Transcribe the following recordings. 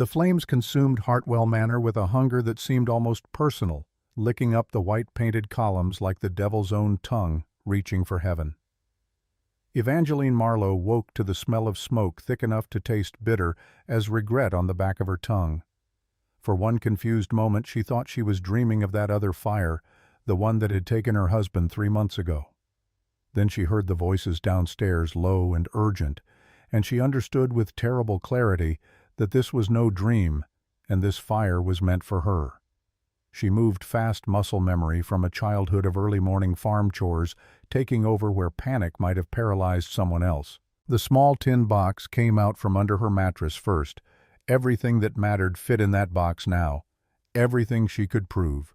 The flames consumed Hartwell Manor with a hunger that seemed almost personal, licking up the white-painted columns like the devil's own tongue, reaching for heaven. Evangeline Marlowe woke to the smell of smoke thick enough to taste bitter as regret on the back of her tongue. For one confused moment she thought she was dreaming of that other fire, the one that had taken her husband 3 months ago. Then she heard the voices downstairs, low and urgent, and she understood with terrible clarity that this was no dream, and this fire was meant for her. She moved fast muscle memory from a childhood of early morning farm chores, taking over where panic might have paralyzed someone else. The small tin box came out from under her mattress first. Everything that mattered fit in that box now. Everything she could prove.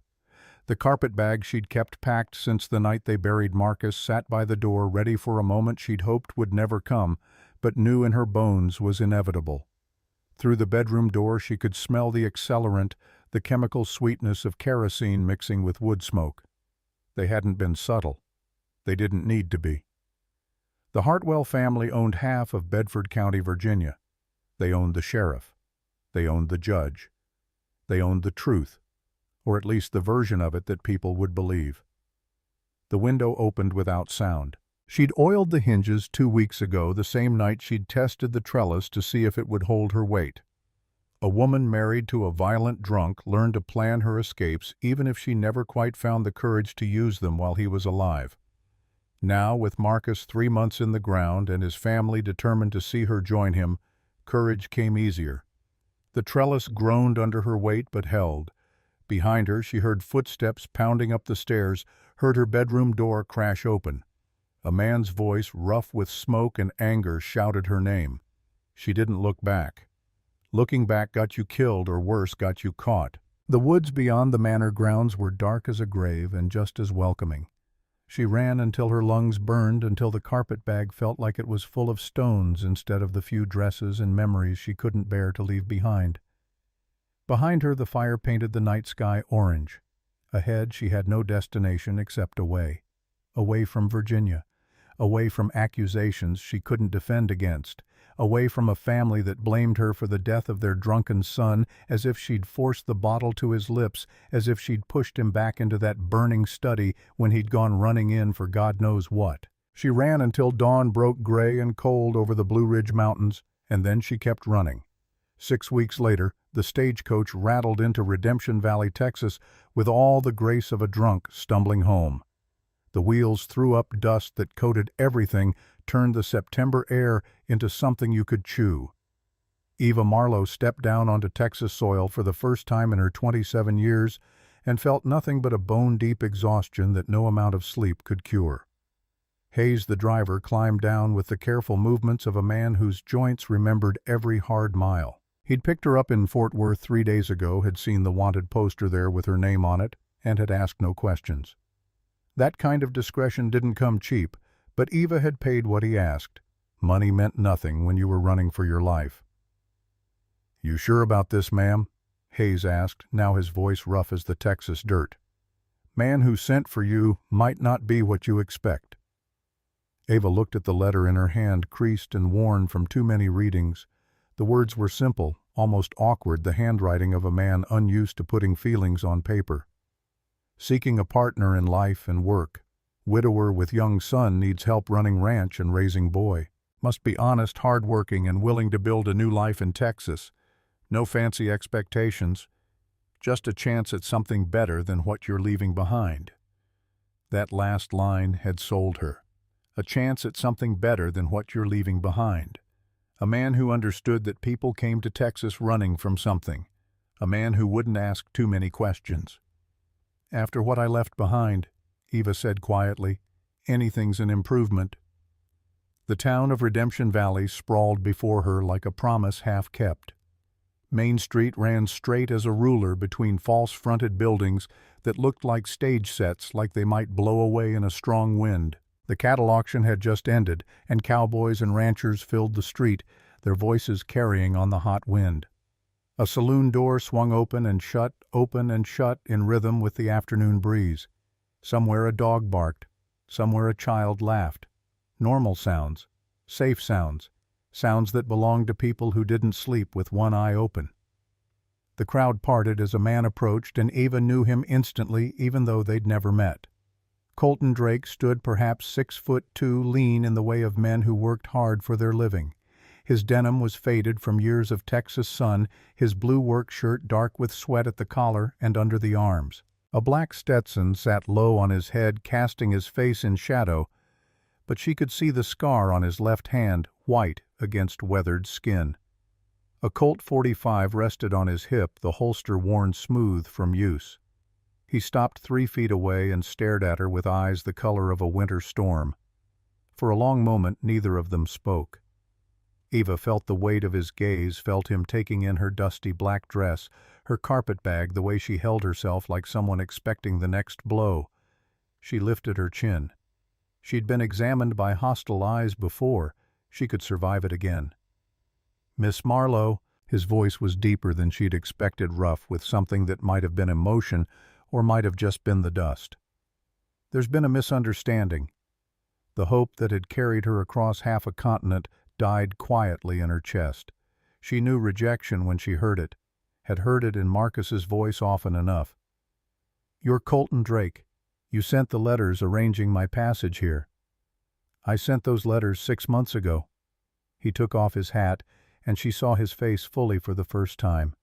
The carpet bag she'd kept packed since the night they buried Marcus sat by the door ready for a moment she'd hoped would never come, but knew in her bones was inevitable. Through the bedroom door she could smell the accelerant, the chemical sweetness of kerosene mixing with wood smoke. They hadn't been subtle. They didn't need to be. The Hartwell family owned half of Bedford County, Virginia. They owned the sheriff. They owned the judge. They owned the truth, or at least the version of it that people would believe. The window opened without sound. She'd oiled the hinges 2 weeks ago, the same night she'd tested the trellis to see if it would hold her weight. A woman married to a violent drunk learned to plan her escapes even if she never quite found the courage to use them while he was alive. Now, with Marcus 3 months in the ground and his family determined to see her join him, courage came easier. The trellis groaned under her weight but held. Behind her she heard footsteps pounding up the stairs, heard her bedroom door crash open. A man's voice, rough with smoke and anger, shouted her name. She didn't look back. Looking back got you killed, or worse, got you caught. The woods beyond the manor grounds were dark as a grave and just as welcoming. She ran until her lungs burned, until the carpet bag felt like it was full of stones instead of the few dresses and memories she couldn't bear to leave behind. Behind her the fire painted the night sky orange. Ahead she had no destination except away. Away from Virginia. Away from accusations she couldn't defend against. Away from a family that blamed her for the death of their drunken son, as if she'd forced the bottle to his lips, as if she'd pushed him back into that burning study when he'd gone running in for God knows what. She ran until dawn broke gray and cold over the Blue Ridge Mountains, and then she kept running. 6 weeks later, the stagecoach rattled into Redemption Valley, Texas, with all the grace of a drunk stumbling home. The wheels threw up dust that coated everything, turned the September air into something you could chew. Eva Marlowe stepped down onto Texas soil for the first time in her 27 years and felt nothing but a bone-deep exhaustion that no amount of sleep could cure. Hayes, the driver, climbed down with the careful movements of a man whose joints remembered every hard mile. He'd picked her up in Fort Worth 3 days ago, had seen the wanted poster there with her name on it, and had asked no questions. That kind of discretion didn't come cheap, but Eva had paid what he asked. Money meant nothing when you were running for your life. "You sure about this, ma'am?" Hayes asked, now his voice rough as the Texas dirt. "Man who sent for you might not be what you expect." Eva looked at the letter in her hand, creased and worn from too many readings. The words were simple, almost awkward, the handwriting of a man unused to putting feelings on paper. Seeking a partner in life and work. Widower with young son needs help running ranch and raising boy. Must be honest, hard-working, and willing to build a new life in Texas. No fancy expectations. Just a chance at something better than what you're leaving behind. That last line had sold her. A chance at something better than what you're leaving behind. A man who understood that people came to Texas running from something. A man who wouldn't ask too many questions. "After what I left behind," Eva said quietly, "anything's an improvement." The town of Redemption Valley sprawled before her like a promise half kept. Main Street ran straight as a ruler between false-fronted buildings that looked like stage sets, like they might blow away in a strong wind. The cattle auction had just ended, and cowboys and ranchers filled the street, their voices carrying on the hot wind. A saloon door swung open and shut in rhythm with the afternoon breeze. Somewhere a dog barked. Somewhere a child laughed. Normal sounds. Safe sounds. Sounds that belonged to people who didn't sleep with one eye open. The crowd parted as a man approached, and Eva knew him instantly, even though they'd never met. Colton Drake stood perhaps 6'2", lean in the way of men who worked hard for their living. His denim was faded from years of Texas sun, his blue work shirt dark with sweat at the collar and under the arms. A black Stetson sat low on his head, casting his face in shadow, but she could see the scar on his left hand, white against weathered skin. A Colt .45 rested on his hip, the holster worn smooth from use. He stopped 3 feet away and stared at her with eyes the color of a winter storm. For a long moment neither of them spoke. Eva felt the weight of his gaze, felt him taking in her dusty black dress, her carpetbag, the way she held herself like someone expecting the next blow. She lifted her chin. She'd been examined by hostile eyes before. She could survive it again. "Miss Marlowe," his voice was deeper than she'd expected, rough, with something that might have been emotion or might have just been the dust. "There's been a misunderstanding." The hope that had carried her across half a continent died quietly in her chest. She knew rejection when she heard it, had heard it in Marcus's voice often enough. "You're Colton Drake. You sent the letters arranging my passage here." "I sent those letters 6 months ago." He took off his hat, and she saw his face fully for the first time.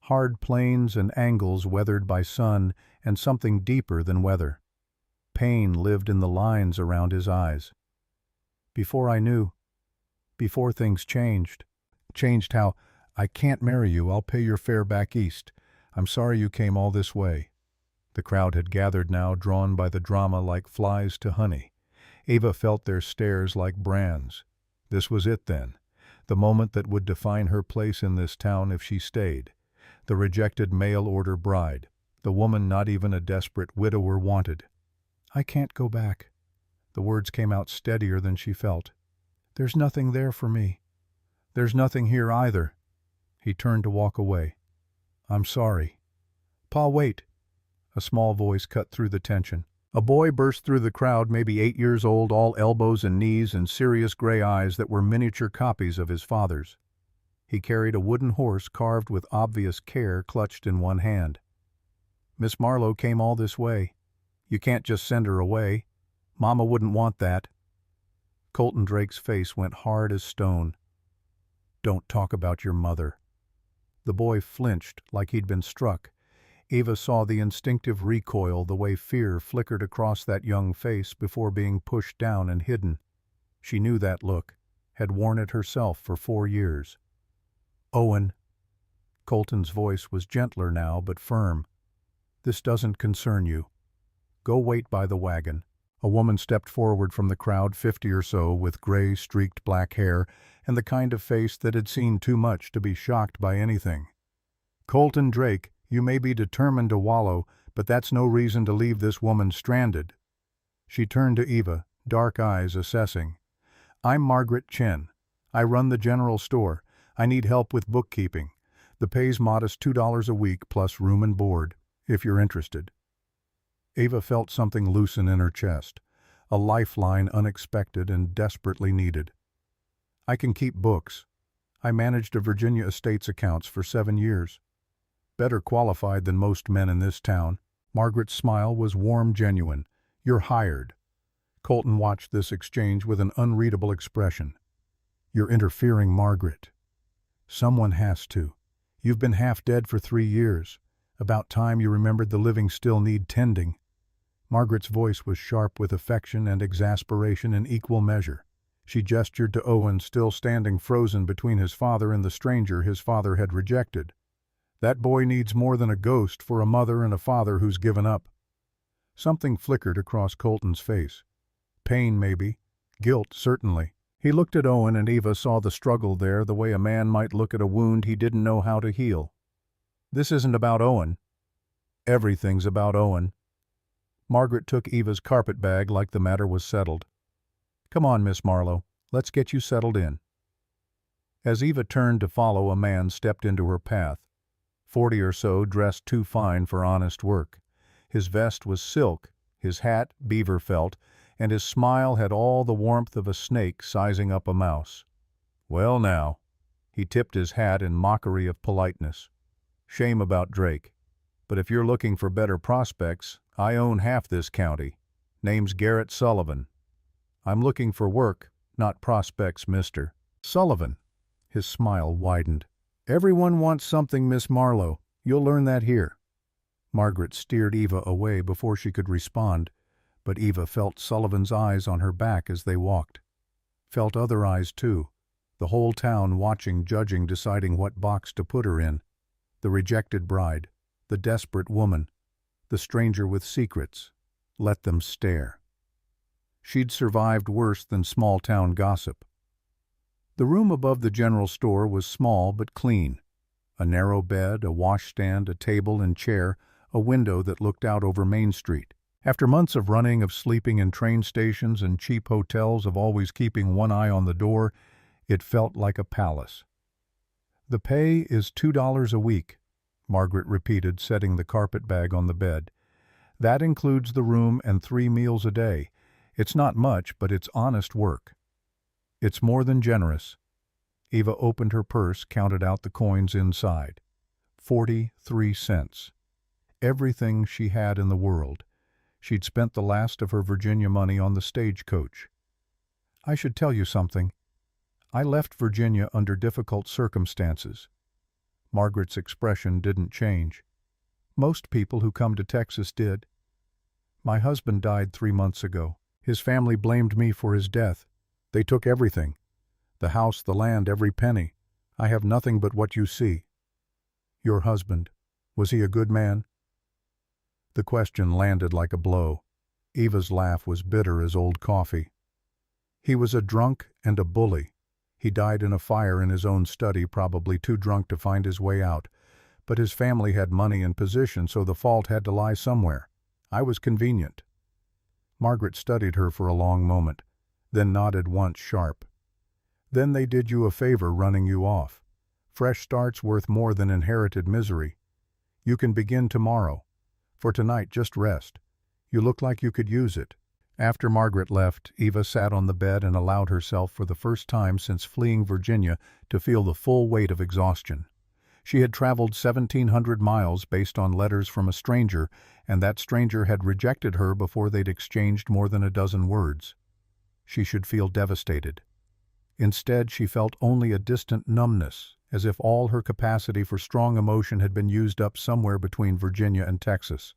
Hard planes and angles weathered by sun, and something deeper than weather. Pain lived in the lines around his eyes. "Before I knew. Before things changed." "Changed how?" "I can't marry you. I'll pay your fare back east. I'm sorry you came all this way." The crowd had gathered now, drawn by the drama like flies to honey. Eva felt their stares like brands. This was it then. The moment that would define her place in this town if she stayed. The rejected mail-order bride. The woman not even a desperate widower wanted. "I can't go back." The words came out steadier than she felt. "There's nothing there for me." "There's nothing here either." He turned to walk away. "I'm sorry." "Pa, wait." A small voice cut through the tension. A boy burst through the crowd, maybe 8 years old, all elbows and knees and serious gray eyes that were miniature copies of his father's. He carried a wooden horse carved with obvious care clutched in one hand. "Miss Marlowe came all this way. You can't just send her away. Mama wouldn't want that." Colton Drake's face went hard as stone. "Don't talk about your mother." The boy flinched like he'd been struck. Eva saw the instinctive recoil, the way fear flickered across that young face before being pushed down and hidden. She knew that look, had worn it herself for 4 years. "Owen." Colton's voice was gentler now, but firm. "This doesn't concern you. Go wait by the wagon." A woman stepped forward from the crowd, 50 or so, with gray, streaked black hair and the kind of face that had seen too much to be shocked by anything. "Colton Drake, you may be determined to wallow, but that's no reason to leave this woman stranded." She turned to Eva, dark eyes assessing. "I'm Margaret Chen. I run the general store. I need help with bookkeeping. The pay's modest $2 a week plus room and board, if you're interested." Eva felt something loosen in her chest, a lifeline unexpected and desperately needed. "I can keep books. I managed a Virginia estates accounts for 7 years. Better qualified than most men in this town." Margaret's smile was warm, genuine. "You're hired." Colton watched this exchange with an unreadable expression. "You're interfering, Margaret." "Someone has to. You've been half dead for 3 years. About time you remembered the living still need tending." Margaret's voice was sharp with affection and exasperation in equal measure. She gestured to Owen, still standing frozen between his father and the stranger his father had rejected. "That boy needs more than a ghost for a mother and a father who's given up." Something flickered across Colton's face. Pain, maybe. Guilt, certainly. He looked at Owen, and Eva saw the struggle there, the way a man might look at a wound he didn't know how to heal. "This isn't about Owen." "Everything's about Owen." Margaret took Eva's carpetbag like the matter was settled. "Come on, Miss Marlowe. Let's get you settled in." As Eva turned to follow, a man stepped into her path. 40 or so, dressed too fine for honest work. His vest was silk, his hat beaver felt, and his smile had all the warmth of a snake sizing up a mouse. "Well now." He tipped his hat in mockery of politeness. Shame about Drake. But if you're looking for better prospects, I own half this county. Name's Garrett Sullivan. I'm looking for work, not prospects, mister. Sullivan. His smile widened. Everyone wants something, Miss Marlowe. You'll learn that here. Margaret steered Eva away before she could respond, but Eva felt Sullivan's eyes on her back as they walked. Felt other eyes, too. The whole town watching, judging, deciding what box to put her in. The rejected bride, the desperate woman, the stranger with secrets. Let them stare. She'd survived worse than small-town gossip. The room above the general store was small but clean. A narrow bed, a washstand, a table and chair, a window that looked out over Main Street. After months of running, of sleeping in train stations and cheap hotels, of always keeping one eye on the door, it felt like a palace. The pay is $2 a week, Margaret repeated, setting the carpet bag on the bed. That includes the room and 3 meals a day. It's not much, but it's honest work. It's more than generous. Eva opened her purse, counted out the coins inside. 43 cents. Everything she had in the world. She'd spent the last of her Virginia money on the stagecoach. I should tell you something. I left Virginia under difficult circumstances. Margaret's expression didn't change. Most people who come to Texas did. My husband died 3 months ago. His family blamed me for his death. They took everything. The house, the land, every penny. I have nothing but what you see. Your husband, was he a good man? The question landed like a blow. Eva's laugh was bitter as old coffee. He was a drunk and a bully. He died in a fire in his own study, probably too drunk to find his way out. But his family had money and position, so the fault had to lie somewhere. I was convenient. Margaret studied her for a long moment, then nodded once sharp. Then they did you a favor running you off. Fresh start's worth more than inherited misery. You can begin tomorrow. For tonight, just rest. You look like you could use it. After Margaret left, Eva sat on the bed and allowed herself for the first time since fleeing Virginia to feel the full weight of exhaustion. She had traveled 1,700 miles based on letters from a stranger, and that stranger had rejected her before they'd exchanged more than a dozen words. She should feel devastated. Instead, she felt only a distant numbness, as if all her capacity for strong emotion had been used up somewhere between Virginia and Texas.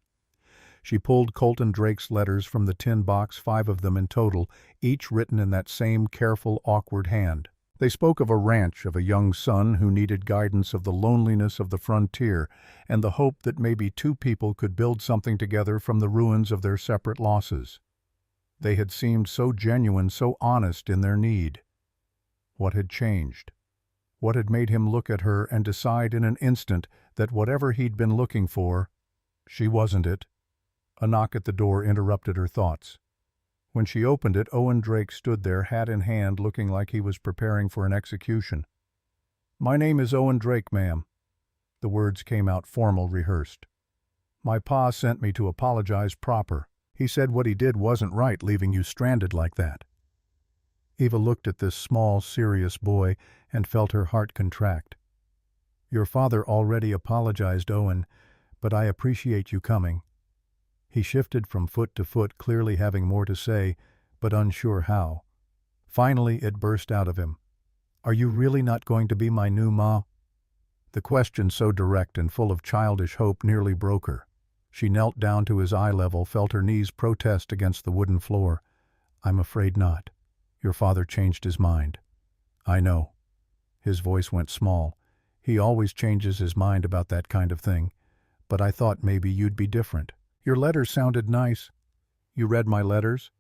She pulled Colton Drake's letters from the tin box, 5 of them in total, each written in that same careful, awkward hand. They spoke of a ranch, of a young son who needed guidance, of the loneliness of the frontier, and the hope that maybe 2 people could build something together from the ruins of their separate losses. They had seemed so genuine, so honest in their need. What had changed? What had made him look at her and decide in an instant that whatever he'd been looking for, she wasn't it? A knock at the door interrupted her thoughts. When she opened it, Owen Drake stood there, hat in hand, looking like he was preparing for an execution. "My name is Owen Drake, ma'am." The words came out formal, rehearsed. "My pa sent me to apologize proper. He said what he did wasn't right, leaving you stranded like that." Eva looked at this small, serious boy and felt her heart contract. "Your father already apologized, Owen, but I appreciate you coming." He shifted from foot to foot, clearly having more to say, but unsure how. Finally, it burst out of him. "Are you really not going to be my new ma?" The question, so direct and full of childish hope, nearly broke her. She knelt down to his eye level, felt her knees protest against the wooden floor. "I'm afraid not. Your father changed his mind." "I know." His voice went small. "He always changes his mind about that kind of thing. But I thought maybe you'd be different. Your letters sounded nice." "You read my letters?"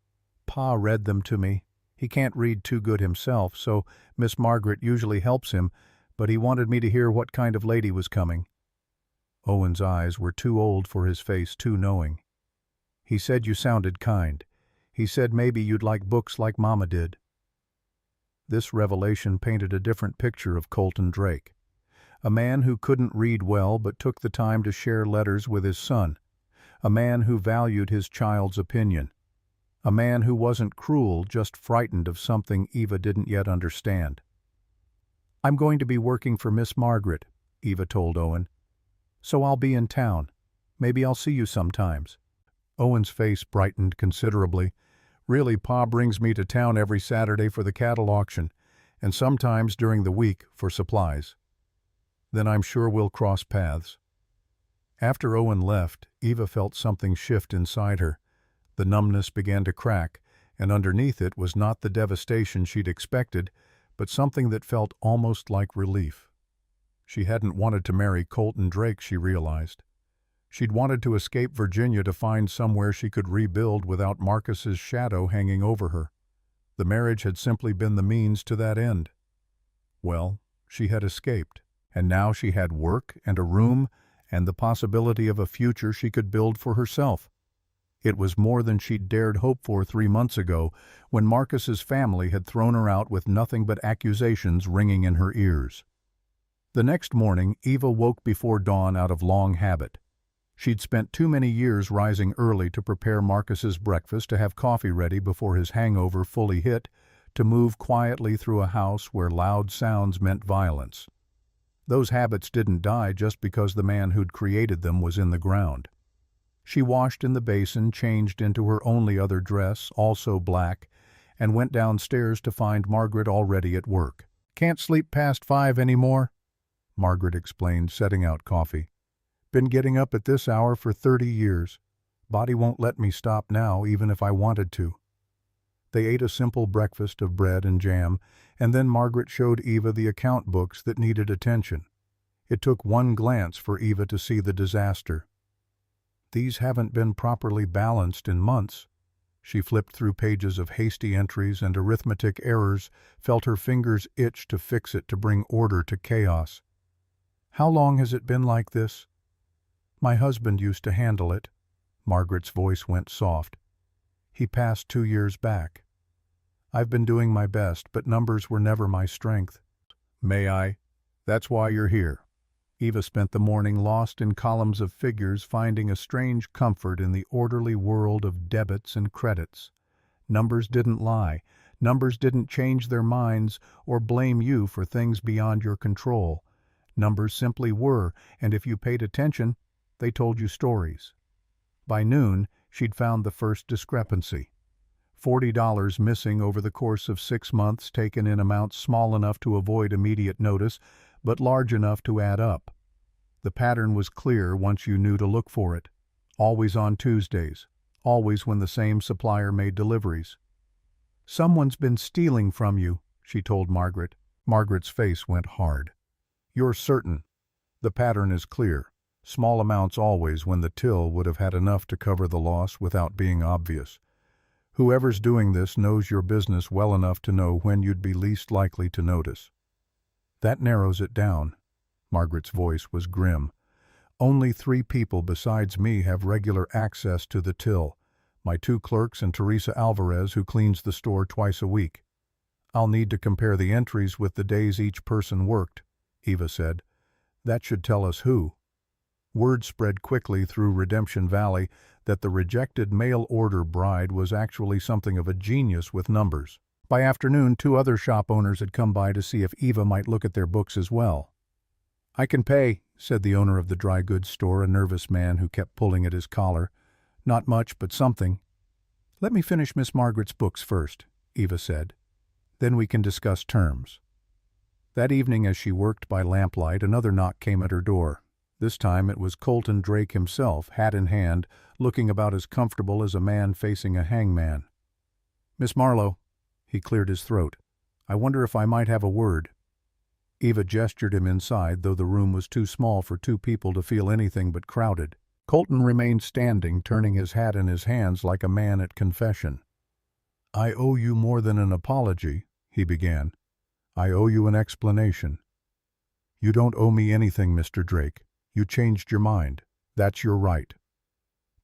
"Pa read them to me. He can't read too good himself, so Miss Margaret usually helps him, but he wanted me to hear what kind of lady was coming." Owen's eyes were too old for his face, too knowing. "He said you sounded kind. He said maybe you'd like books like Mama did." This revelation painted a different picture of Colton Drake. A man who couldn't read well but took the time to share letters with his son. A man who valued his child's opinion. A man who wasn't cruel, just frightened of something Eva didn't yet understand. "I'm going to be working for Miss Margaret," Eva told Owen. So I'll be in town. Maybe I'll see you sometimes." Owen's face brightened considerably. "Really, Pa brings me to town every Saturday for the cattle auction, and sometimes during the week for supplies. Then I'm sure we'll cross paths." After Owen left, Eva felt something shift inside her. The numbness began to crack, and underneath it was not the devastation she'd expected, but something that felt almost like relief. She hadn't wanted to marry Colton Drake, she realized. She'd wanted to escape Virginia to find somewhere she could rebuild without Marcus's shadow hanging over her. The marriage had simply been the means to that end. Well, she had escaped, and now she had work and a room and the possibility of a future she could build for herself. It was more than she'd dared hope for 3 months ago, when Marcus's family had thrown her out with nothing but accusations ringing in her ears. The next morning, Eva woke before dawn out of long habit. She'd spent too many years rising early to prepare Marcus's breakfast, to have coffee ready before his hangover fully hit, to move quietly through a house where loud sounds meant violence. Those habits didn't die just because the man who'd created them was in the ground. She washed in the basin, changed into her only other dress, also black, and went downstairs to find Margaret already at work. "Can't sleep past 5 anymore," Margaret explained, setting out coffee. "Been getting up at this hour for 30 years. Body won't let me stop now, even if I wanted to." They ate a simple breakfast of bread and jam, and then Margaret showed Eva the account books that needed attention. It took one glance for Eva to see the disaster. "These haven't been properly balanced in months." She flipped through pages of hasty entries and arithmetic errors, felt her fingers itch to fix it, to bring order to chaos. "How long has it been like this?" "My husband used to handle it." Margaret's voice went soft. "He passed 2 years back. I've been doing my best, but numbers were never my strength." "May I? That's why you're here." Eva spent the morning lost in columns of figures, finding a strange comfort in the orderly world of debits and credits. Numbers didn't lie. Numbers didn't change their minds or blame you for things beyond your control. Numbers simply were, and if you paid attention, they told you stories. By noon, she'd found the first discrepancy. $40 missing over the course of 6 months, taken in amounts small enough to avoid immediate notice, but large enough to add up. The pattern was clear once you knew to look for it. Always on Tuesdays. Always when the same supplier made deliveries. "Someone's been stealing from you," she told Margaret. Margaret's face went hard. "You're certain?" "The pattern is clear. Small amounts always, when the till would have had enough to cover the loss without being obvious. Whoever's doing this knows your business well enough to know when you'd be least likely to notice." "That narrows it down." Margaret's voice was grim. "Only 3 people besides me have regular access to the till. My 2 clerks and Teresa Alvarez, who cleans the store twice a week. I'll need to compare the entries with the days each person worked," Eva said. "That should tell us who." Word spread quickly through Redemption Valley that the rejected mail-order bride was actually something of a genius with numbers. By afternoon, 2 other shop owners had come by to see if Eva might look at their books as well. "I can pay," said the owner of the dry goods store, a nervous man who kept pulling at his collar. "Not much, but something." "Let me finish Miss Margaret's books first," Eva said. "Then we can discuss terms." That evening, as she worked by lamplight, another knock came at her door. This time it was Colton Drake himself, hat in hand, looking about as comfortable as a man facing a hangman. "Miss Marlowe," he cleared his throat, "I wonder if I might have a word." Eva gestured him inside, though the room was too small for 2 people to feel anything but crowded. Colton remained standing, turning his hat in his hands like a man at confession. "I owe you more than an apology," he began. "I owe you an explanation." "You don't owe me anything, Mr. Drake. You changed your mind. That's your right.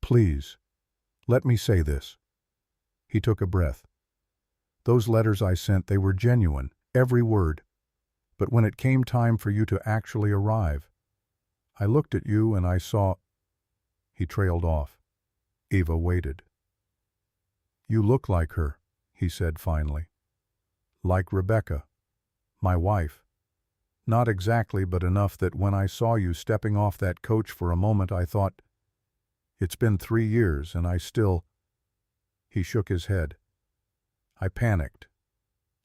Please, let me say this." He took a breath. "Those letters I sent, they were genuine, every word. But when it came time for you to actually arrive, I looked at you and I saw—" He trailed off. Eva waited. "You look like her," he said finally. "Like Rebecca, my wife." Not exactly, but enough that when I saw you stepping off that coach for a moment I thought, it's been 3 years and I still—" He shook his head. "I panicked.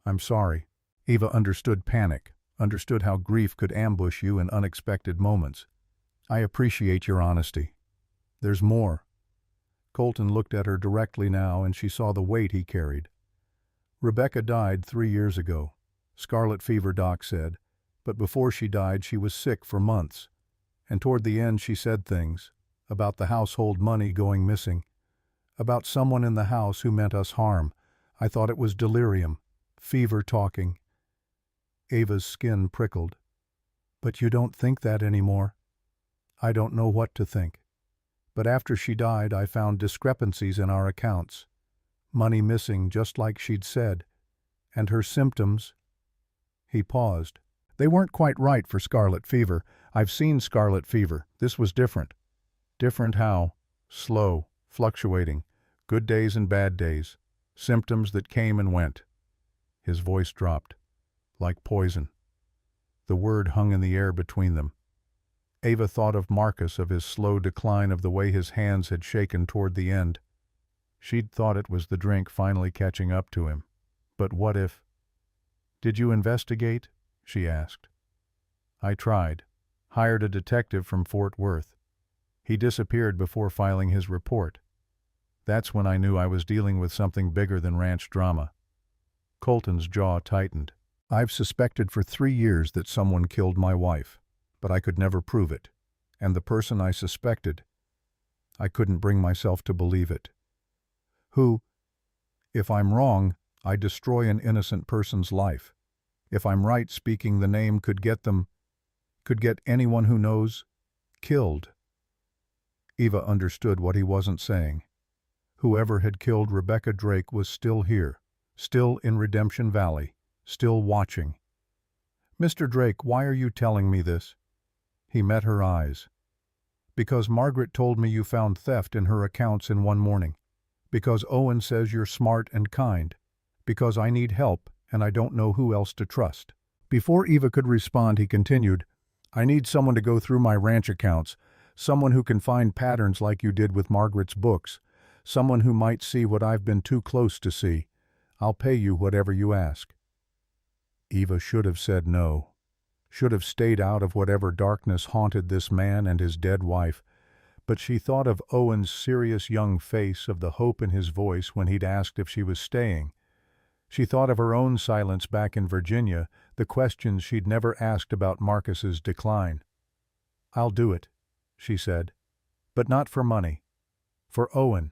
I'm sorry." Eva understood panic, understood how grief could ambush you in unexpected moments. "I appreciate your honesty. There's more." Colton looked at her directly now and she saw the weight he carried. "Rebecca died 3 years ago. Scarlet fever, Doc said. But before she died, she was sick for months. And toward the end she said things about the household money going missing, about someone in the house who meant us harm. I thought it was delirium, fever talking." Ava's skin prickled. "But you don't think that anymore?" "I don't know what to think. But after she died, I found discrepancies in our accounts. Money missing just like she'd said. And her symptoms—" He paused. "They weren't quite right for scarlet fever. I've seen scarlet fever. This was different." "Different how?" "Slow, fluctuating. Good days and bad days. Symptoms that came and went." His voice dropped. "Like poison." The word hung in the air between them. Ava thought of Marcus, of his slow decline, of the way his hands had shaken toward the end. She'd thought it was the drink finally catching up to him. But what if— "Did you investigate?" she asked. "I tried. Hired a detective from Fort Worth. He disappeared before filing his report. That's when I knew I was dealing with something bigger than ranch drama." Colton's jaw tightened. "I've suspected for 3 years that someone killed my wife, but I could never prove it. And the person I suspected, I couldn't bring myself to believe it. Who— If I'm wrong, I destroy an innocent person's life. If I'm right, speaking the name could get anyone who knows, killed." Eva understood what he wasn't saying. Whoever had killed Rebecca Drake was still here, still in Redemption Valley, still watching. "Mr. Drake, why are you telling me this?" He met her eyes. "Because Margaret told me you found theft in her accounts in one morning. Because Owen says you're smart and kind. Because I need help and I don't know who else to trust." Before Eva could respond, he continued, "I need someone to go through my ranch accounts, someone who can find patterns like you did with Margaret's books, someone who might see what I've been too close to see. I'll pay you whatever you ask." Eva should have said no, should have stayed out of whatever darkness haunted this man and his dead wife, but she thought of Owen's serious young face, of the hope in his voice when he'd asked if she was staying. She thought of her own silence back in Virginia, the questions she'd never asked about Marcus's decline. "I'll do it," she said, "but not for money. For Owen.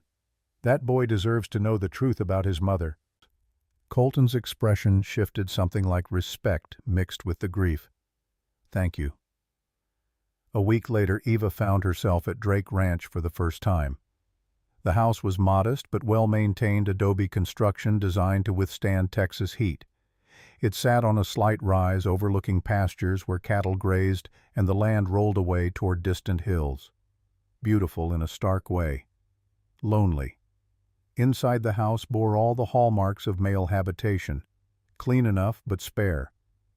That boy deserves to know the truth about his mother." Colton's expression shifted, something like respect mixed with the grief. "Thank you." A week later, Eva found herself at Drake Ranch for the first time. The house was modest but well-maintained adobe construction designed to withstand Texas heat. It sat on a slight rise overlooking pastures where cattle grazed and the land rolled away toward distant hills. Beautiful in a stark way. Lonely. Inside the house bore all the hallmarks of male habitation. Clean enough but spare.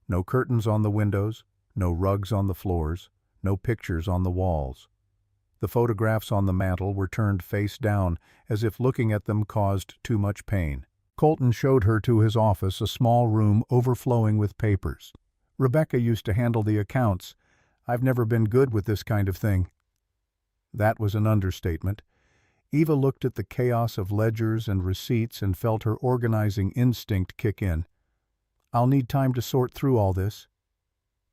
No curtains on the windows, no rugs on the floors, no pictures on the walls. The photographs on the mantel were turned face down, as if looking at them caused too much pain. Colton showed her to his office, a small room overflowing with papers. "Rebecca used to handle the accounts. I've never been good with this kind of thing." That was an understatement. Eva looked at the chaos of ledgers and receipts and felt her organizing instinct kick in. "I'll need time to sort through all this."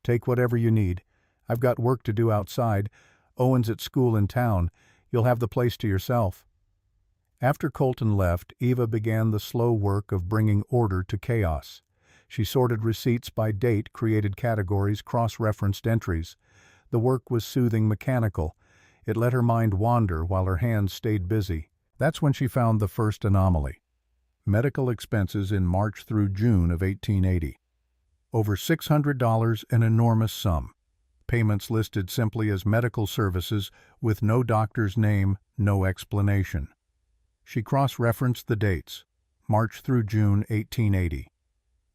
"Take whatever you need. I've got work to do outside. Owen's at school in town. You'll have the place to yourself." After Colton left, Eva began the slow work of bringing order to chaos. She sorted receipts by date, created categories, cross-referenced entries. The work was soothing, mechanical. It let her mind wander while her hands stayed busy. That's when she found the first anomaly. Medical expenses in March through June of 1880. Over $600, an enormous sum. Payments listed simply as medical services with no doctor's name, no explanation. She cross-referenced the dates. March through June 1880.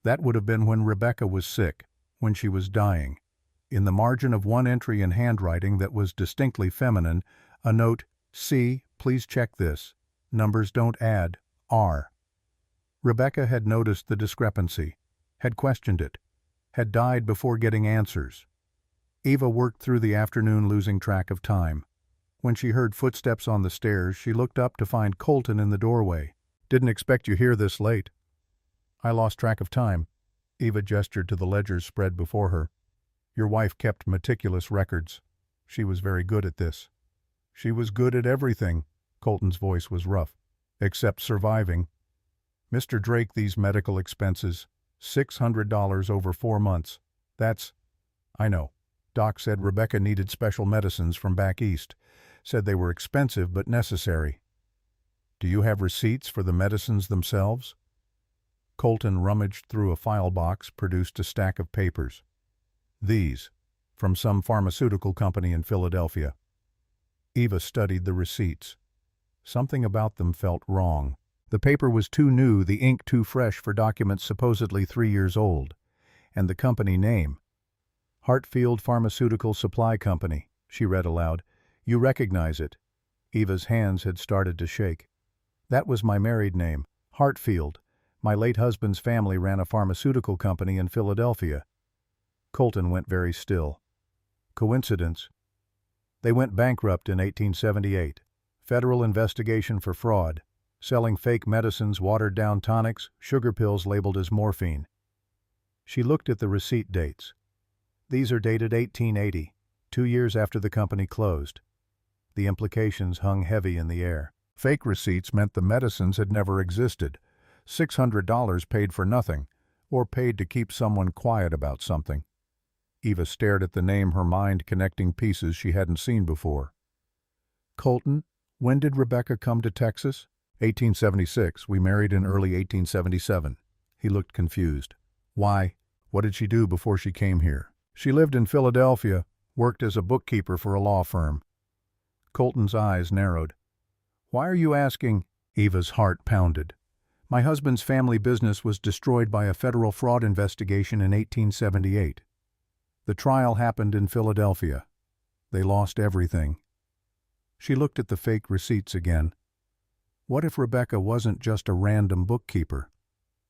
That would have been when Rebecca was sick, when she was dying. In the margin of one entry in handwriting that was distinctly feminine, a note, "See, please check this. Numbers don't add, R." Rebecca had noticed the discrepancy, had questioned it, had died before getting answers. Eva worked through the afternoon losing track of time. When she heard footsteps on the stairs, she looked up to find Colton in the doorway. "Didn't expect you here this late." "I lost track of time." Eva gestured to the ledgers spread before her. "Your wife kept meticulous records. She was very good at this." "She was good at everything." Colton's voice was rough. "Except surviving. Mr. Drake, these medical expenses, $600 over 4 months. That's—" "I know. Doc said Rebecca needed special medicines from back east. Said they were expensive but necessary." "Do you have receipts for the medicines themselves?" Colton rummaged through a file box, produced a stack of papers. "These, from some pharmaceutical company in Philadelphia." Eva studied the receipts. Something about them felt wrong. The paper was too new, the ink too fresh for documents supposedly 3 years old. And the company name. "Hartfield Pharmaceutical Supply Company," she read aloud. "You recognize it." Eva's hands had started to shake. "That was my married name, Hartfield. My late husband's family ran a pharmaceutical company in Philadelphia." Colton went very still. "Coincidence?" "They went bankrupt in 1878. Federal investigation for fraud. Selling fake medicines, watered-down tonics, sugar pills labeled as morphine." She looked at the receipt dates. "These are dated 1880, 2 years after the company closed." The implications hung heavy in the air. Fake receipts meant the medicines had never existed. $600 paid for nothing, or paid to keep someone quiet about something. Eva stared at the name, her mind connecting pieces she hadn't seen before. "Colton, when did Rebecca come to Texas?" 1876. We married in early 1877. He looked confused. "Why? What did she do before she came here?" "She lived in Philadelphia, worked as a bookkeeper for a law firm." Colton's eyes narrowed. "Why are you asking?" Eva's heart pounded. "My husband's family business was destroyed by a federal fraud investigation in 1878. The trial happened in Philadelphia. They lost everything." She looked at the fake receipts again. What if Rebecca wasn't just a random bookkeeper?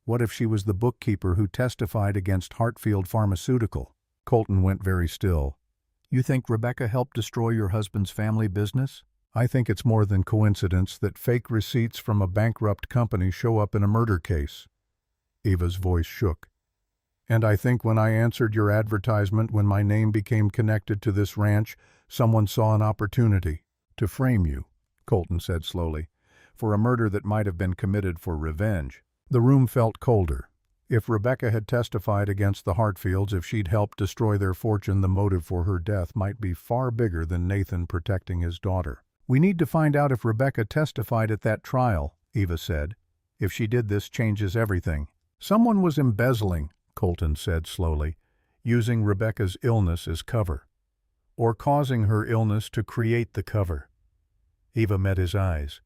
What if she was the bookkeeper who testified against Hartfield Pharmaceutical? Colton went very still. "You think Rebecca helped destroy your husband's family business?" "I think it's more than coincidence that fake receipts from a bankrupt company show up in a murder case." Eva's voice shook. "And I think when I answered your advertisement, when my name became connected to this ranch, someone saw an opportunity to frame you," Colton said slowly, "for a murder that might have been committed for revenge." The room felt colder. If Rebecca had testified against the Hartfields, if she'd helped destroy their fortune, the motive for her death might be far bigger than Nathan protecting his daughter. "We need to find out if Rebecca testified at that trial," Eva said. "If she did, this changes everything." "Someone was embezzling," Colton said slowly, "using Rebecca's illness as cover. Or causing her illness to create the cover." Eva met his eyes.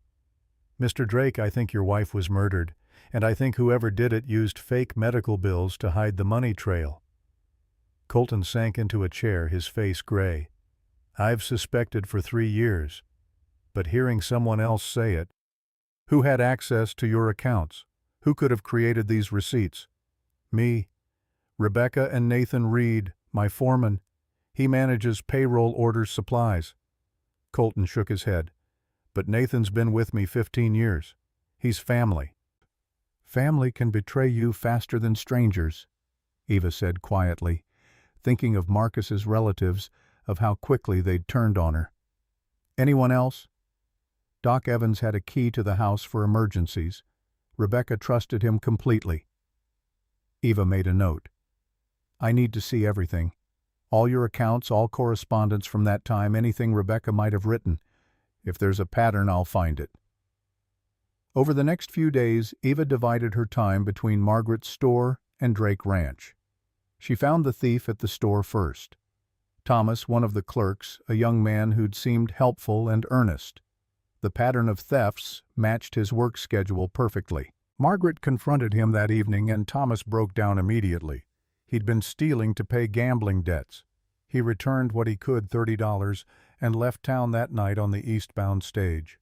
"Mr. Drake, I think your wife was murdered, and I think whoever did it used fake medical bills to hide the money trail." Colton sank into a chair, his face gray. "I've suspected for 3 years. But hearing someone else say it—" "Who had access to your accounts? Who could have created these receipts?" "Me. Rebecca and Nathan Reed, my foreman. He manages payroll orders supplies." Colton shook his head. "But Nathan's been with me 15 years. He's family." "Family can betray you faster than strangers," Eva said quietly, thinking of Marcus's relatives, of how quickly they'd turned on her. "Anyone else?" Doc Evans had a key to the house for emergencies. Rebecca trusted him completely. Eva made a note. "I need to see everything. All your accounts, all correspondence from that time, anything Rebecca might have written. If there's a pattern, I'll find it." Over the next few days, Eva divided her time between Margaret's store and Drake Ranch. She found the thief at the store first. Thomas, one of the clerks, a young man who'd seemed helpful and earnest. The pattern of thefts matched his work schedule perfectly. Margaret confronted him that evening, and Thomas broke down immediately. He'd been stealing to pay gambling debts. He returned what he could, $30, and left town that night on the eastbound stage.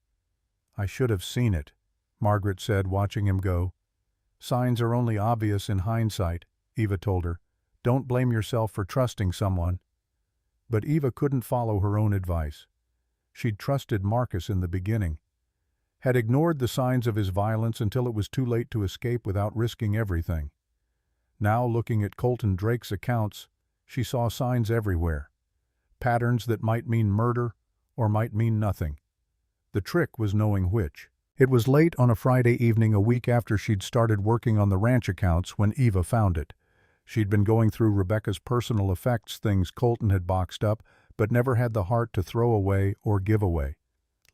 "I should have seen it," Margaret said, watching him go. "Signs are only obvious in hindsight," Eva told her. "Don't blame yourself for trusting someone." But Eva couldn't follow her own advice. She'd trusted Marcus in the beginning, had ignored the signs of his violence until it was too late to escape without risking everything. Now, looking at Colton Drake's accounts, she saw signs everywhere, patterns that might mean murder or might mean nothing. The trick was knowing which. It was late on a Friday evening a week after she'd started working on the ranch accounts when Eva found it. She'd been going through Rebecca's personal effects, things Colton had boxed up, but never had the heart to throw away or give away.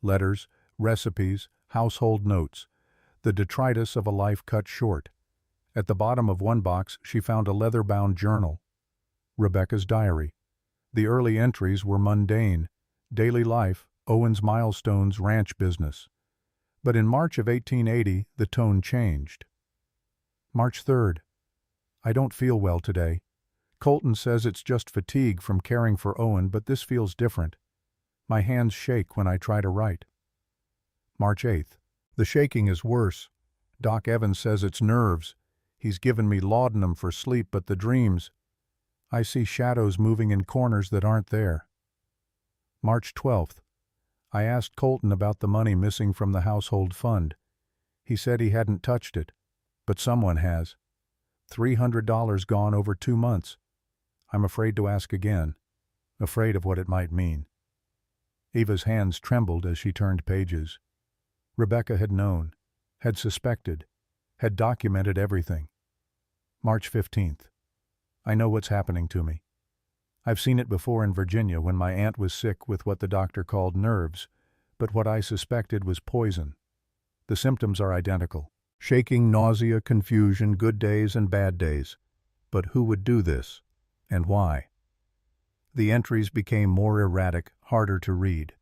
Letters, recipes, household notes, the detritus of a life cut short. At the bottom of one box she found a leather-bound journal. Rebecca's diary. The early entries were mundane. Daily life, Owen's milestones, ranch business. But in March of 1880, the tone changed. March 3rd. "I don't feel well today. Colton says it's just fatigue from caring for Owen, but this feels different. My hands shake when I try to write." March 8th. "The shaking is worse. Doc Evans says it's nerves. He's given me laudanum for sleep, but the dreams. I see shadows moving in corners that aren't there." March 12th. "I asked Colton about the money missing from the household fund. He said he hadn't touched it, but someone has. $300 gone over 2 months. I'm afraid to ask again, afraid of what it might mean." Eva's hands trembled as she turned pages. Rebecca had known, had suspected, had documented everything. March 15th. "I know what's happening to me. I've seen it before in Virginia when my aunt was sick with what the doctor called nerves, but what I suspected was poison. The symptoms are identical. Shaking, nausea, confusion, good days and bad days. But who would do this? And why?" The entries became more erratic, harder to read.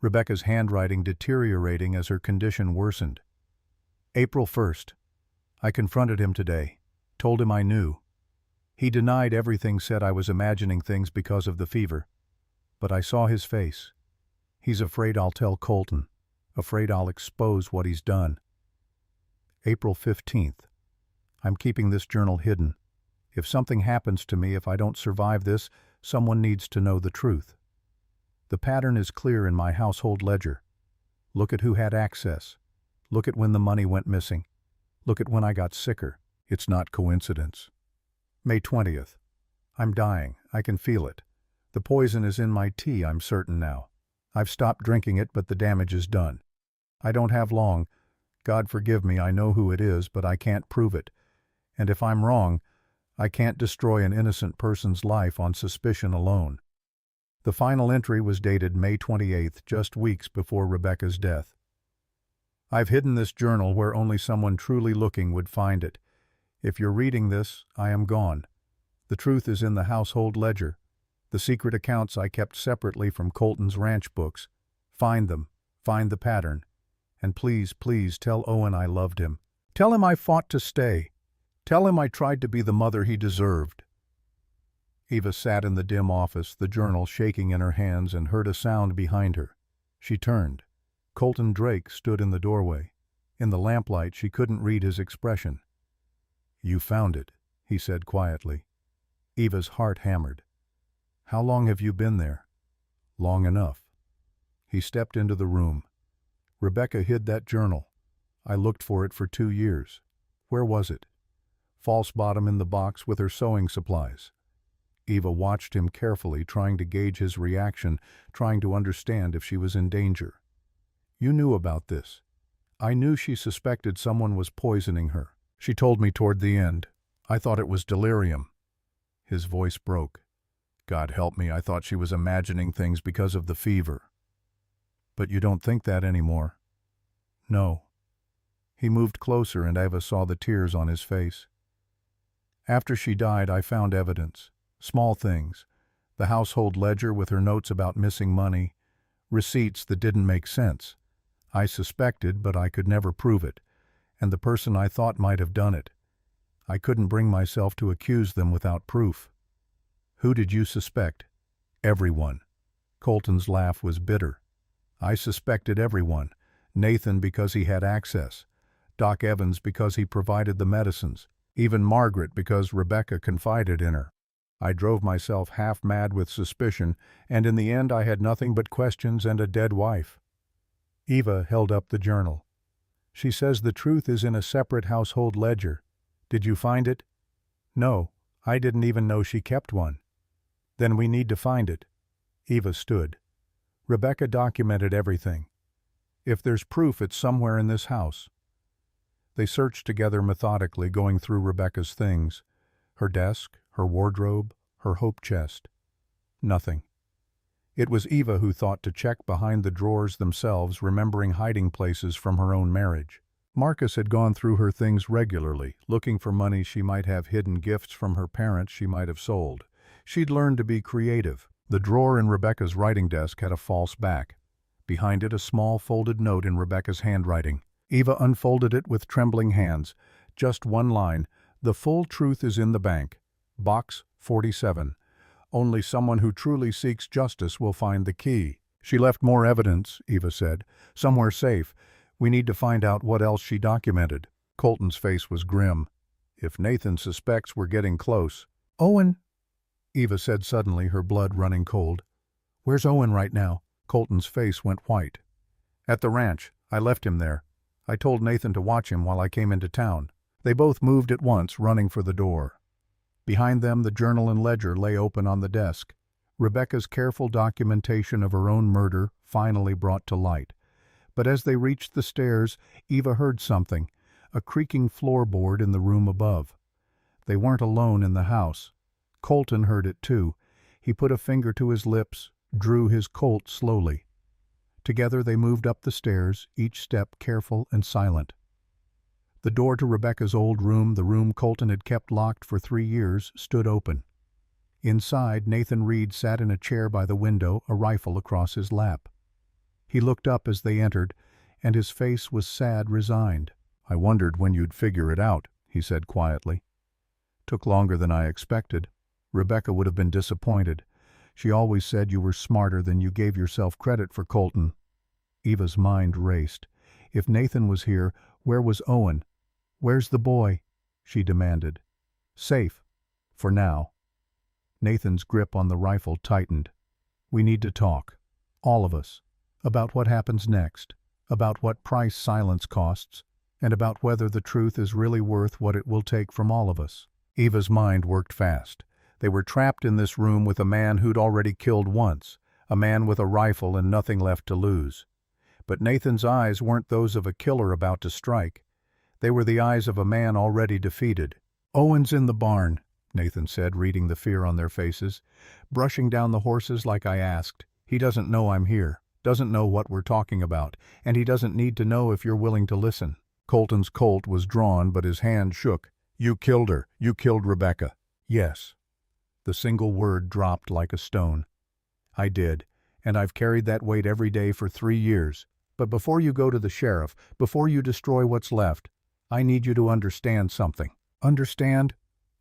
Rebecca's handwriting deteriorating as her condition worsened. April 1st. "I confronted him today. Told him I knew. He denied everything, said I was imagining things because of the fever. But I saw his face. He's afraid I'll tell Colton. Afraid I'll expose what he's done." April 15th. "I'm keeping this journal hidden. If something happens to me, if I don't survive this, someone needs to know the truth. The pattern is clear in my household ledger. Look at who had access. Look at when the money went missing. Look at when I got sicker. It's not coincidence." May 20th. "I'm dying. I can feel it. The poison is in my tea, I'm certain now. I've stopped drinking it, but the damage is done. I don't have long. God forgive me, I know who it is, but I can't prove it. And if I'm wrong, I can't destroy an innocent person's life on suspicion alone." The final entry was dated May 28th, just weeks before Rebecca's death. "I've hidden this journal where only someone truly looking would find it. If you're reading this, I am gone. The truth is in the household ledger, the secret accounts I kept separately from Colton's ranch books. Find them, find the pattern. And please, please tell Owen I loved him. Tell him I fought to stay. Tell him I tried to be the mother he deserved." Eva sat in the dim office, the journal shaking in her hands, and heard a sound behind her. She turned. Colton Drake stood in the doorway. In the lamplight, she couldn't read his expression. "You found it," he said quietly. Eva's heart hammered. "How long have you been there?" "Long enough." He stepped into the room. "Rebecca hid that journal. I looked for it for 2 years. Where was it?" "False bottom in the box with her sewing supplies." Eva watched him carefully, trying to gauge his reaction, trying to understand if she was in danger. "You knew about this." "I knew she suspected someone was poisoning her. She told me toward the end. I thought it was delirium." His voice broke. "God help me, I thought she was imagining things because of the fever." "But you don't think that anymore?" "No." He moved closer and Eva saw the tears on his face. "After she died, I found evidence. Small things. The household ledger with her notes about missing money. Receipts that didn't make sense. I suspected, but I could never prove it. And the person I thought might have done it. I couldn't bring myself to accuse them without proof. Who did you suspect? Everyone. Colton's laugh was bitter. I suspected everyone. Nathan because he had access. Doc Evans because he provided the medicines. Even Margaret because Rebecca confided in her. I drove myself half mad with suspicion, and in the end I had nothing but questions and a dead wife. Eva held up the journal. She says the truth is in a separate household ledger. Did you find it? No, I didn't even know she kept one. Then we need to find it. Eva stood. Rebecca documented everything. If there's proof, it's somewhere in this house. They searched together methodically, going through Rebecca's things. Her desk, her wardrobe, her hope chest. Nothing. It was Eva who thought to check behind the drawers themselves, remembering hiding places from her own marriage. Marcus had gone through her things regularly, looking for money she might have hidden, gifts from her parents she might have sold. She'd learned to be creative. The drawer in Rebecca's writing desk had a false back. Behind it, a small folded note in Rebecca's handwriting. Eva unfolded it with trembling hands. Just one line. The full truth is in the bank. Box 47. Only someone who truly seeks justice will find the key. She left more evidence, Eva said. Somewhere safe. We need to find out what else she documented. Colton's face was grim. If Nathan suspects we're getting close. Owen, Eva said suddenly, her blood running cold. Where's Owen right now? Colton's face went white. At the ranch. I left him there. I told Nathan to watch him while I came into town. They both moved at once, running for the door. Behind them, the journal and ledger lay open on the desk. Rebecca's careful documentation of her own murder finally brought to light. But as they reached the stairs, Eva heard something, a creaking floorboard in the room above. They weren't alone in the house. Colton heard it too. He put a finger to his lips, drew his Colt slowly. Together they moved up the stairs, each step careful and silent. The door to Rebecca's old room, the room Colton had kept locked for 3 years, stood open. Inside, Nathan Reed sat in a chair by the window, a rifle across his lap. He looked up as they entered, and his face was sad, resigned. I wondered when you'd figure it out, he said quietly. Took longer than I expected. Rebecca would have been disappointed. She always said you were smarter than you gave yourself credit for, Colton. Eva's mind raced. If Nathan was here, where was Owen? Where's the boy? She demanded. Safe. For now. Nathan's grip on the rifle tightened. We need to talk. All of us. About what happens next. About what price silence costs. And about whether the truth is really worth what it will take from all of us. Eva's mind worked fast. They were trapped in this room with a man who'd already killed once. A man with a rifle and nothing left to lose. But Nathan's eyes weren't those of a killer about to strike. They were the eyes of a man already defeated. Owen's in the barn, Nathan said, reading the fear on their faces. Brushing down the horses like I asked. He doesn't know I'm here, doesn't know what we're talking about, and he doesn't need to know if you're willing to listen. Colton's Colt was drawn, but his hand shook. You killed her. You killed Rebecca. Yes. The single word dropped like a stone. I did, and I've carried that weight every day for 3 years. But before you go to the sheriff, before you destroy what's left, I need you to understand something. Understand?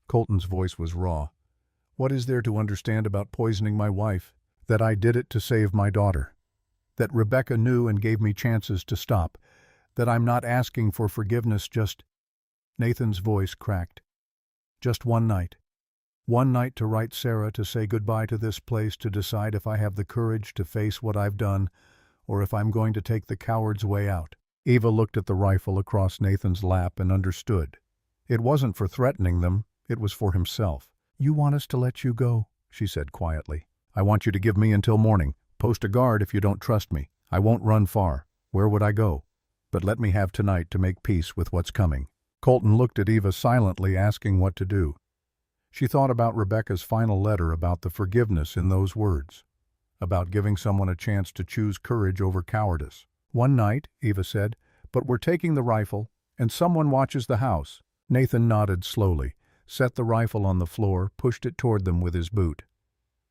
Colton's voice was raw. What is there to understand about poisoning my wife? That I did it to save my daughter. That Rebecca knew and gave me chances to stop. That I'm not asking for forgiveness, just... Nathan's voice cracked. Just one night. One night to write Sarah, to say goodbye to this place, to decide if I have the courage to face what I've done, or if I'm going to take the coward's way out. Eva looked at the rifle across Nathan's lap and understood. It wasn't for threatening them, it was for himself. You want us to let you go, she said quietly. I want you to give me until morning. Post a guard if you don't trust me. I won't run far. Where would I go? But let me have tonight to make peace with what's coming. Colton looked at Eva silently, asking what to do. She thought about Rebecca's final letter, about the forgiveness in those words, about giving someone a chance to choose courage over cowardice. One night, Eva said, but we're taking the rifle, and someone watches the house. Nathan nodded slowly, set the rifle on the floor, pushed it toward them with his boot.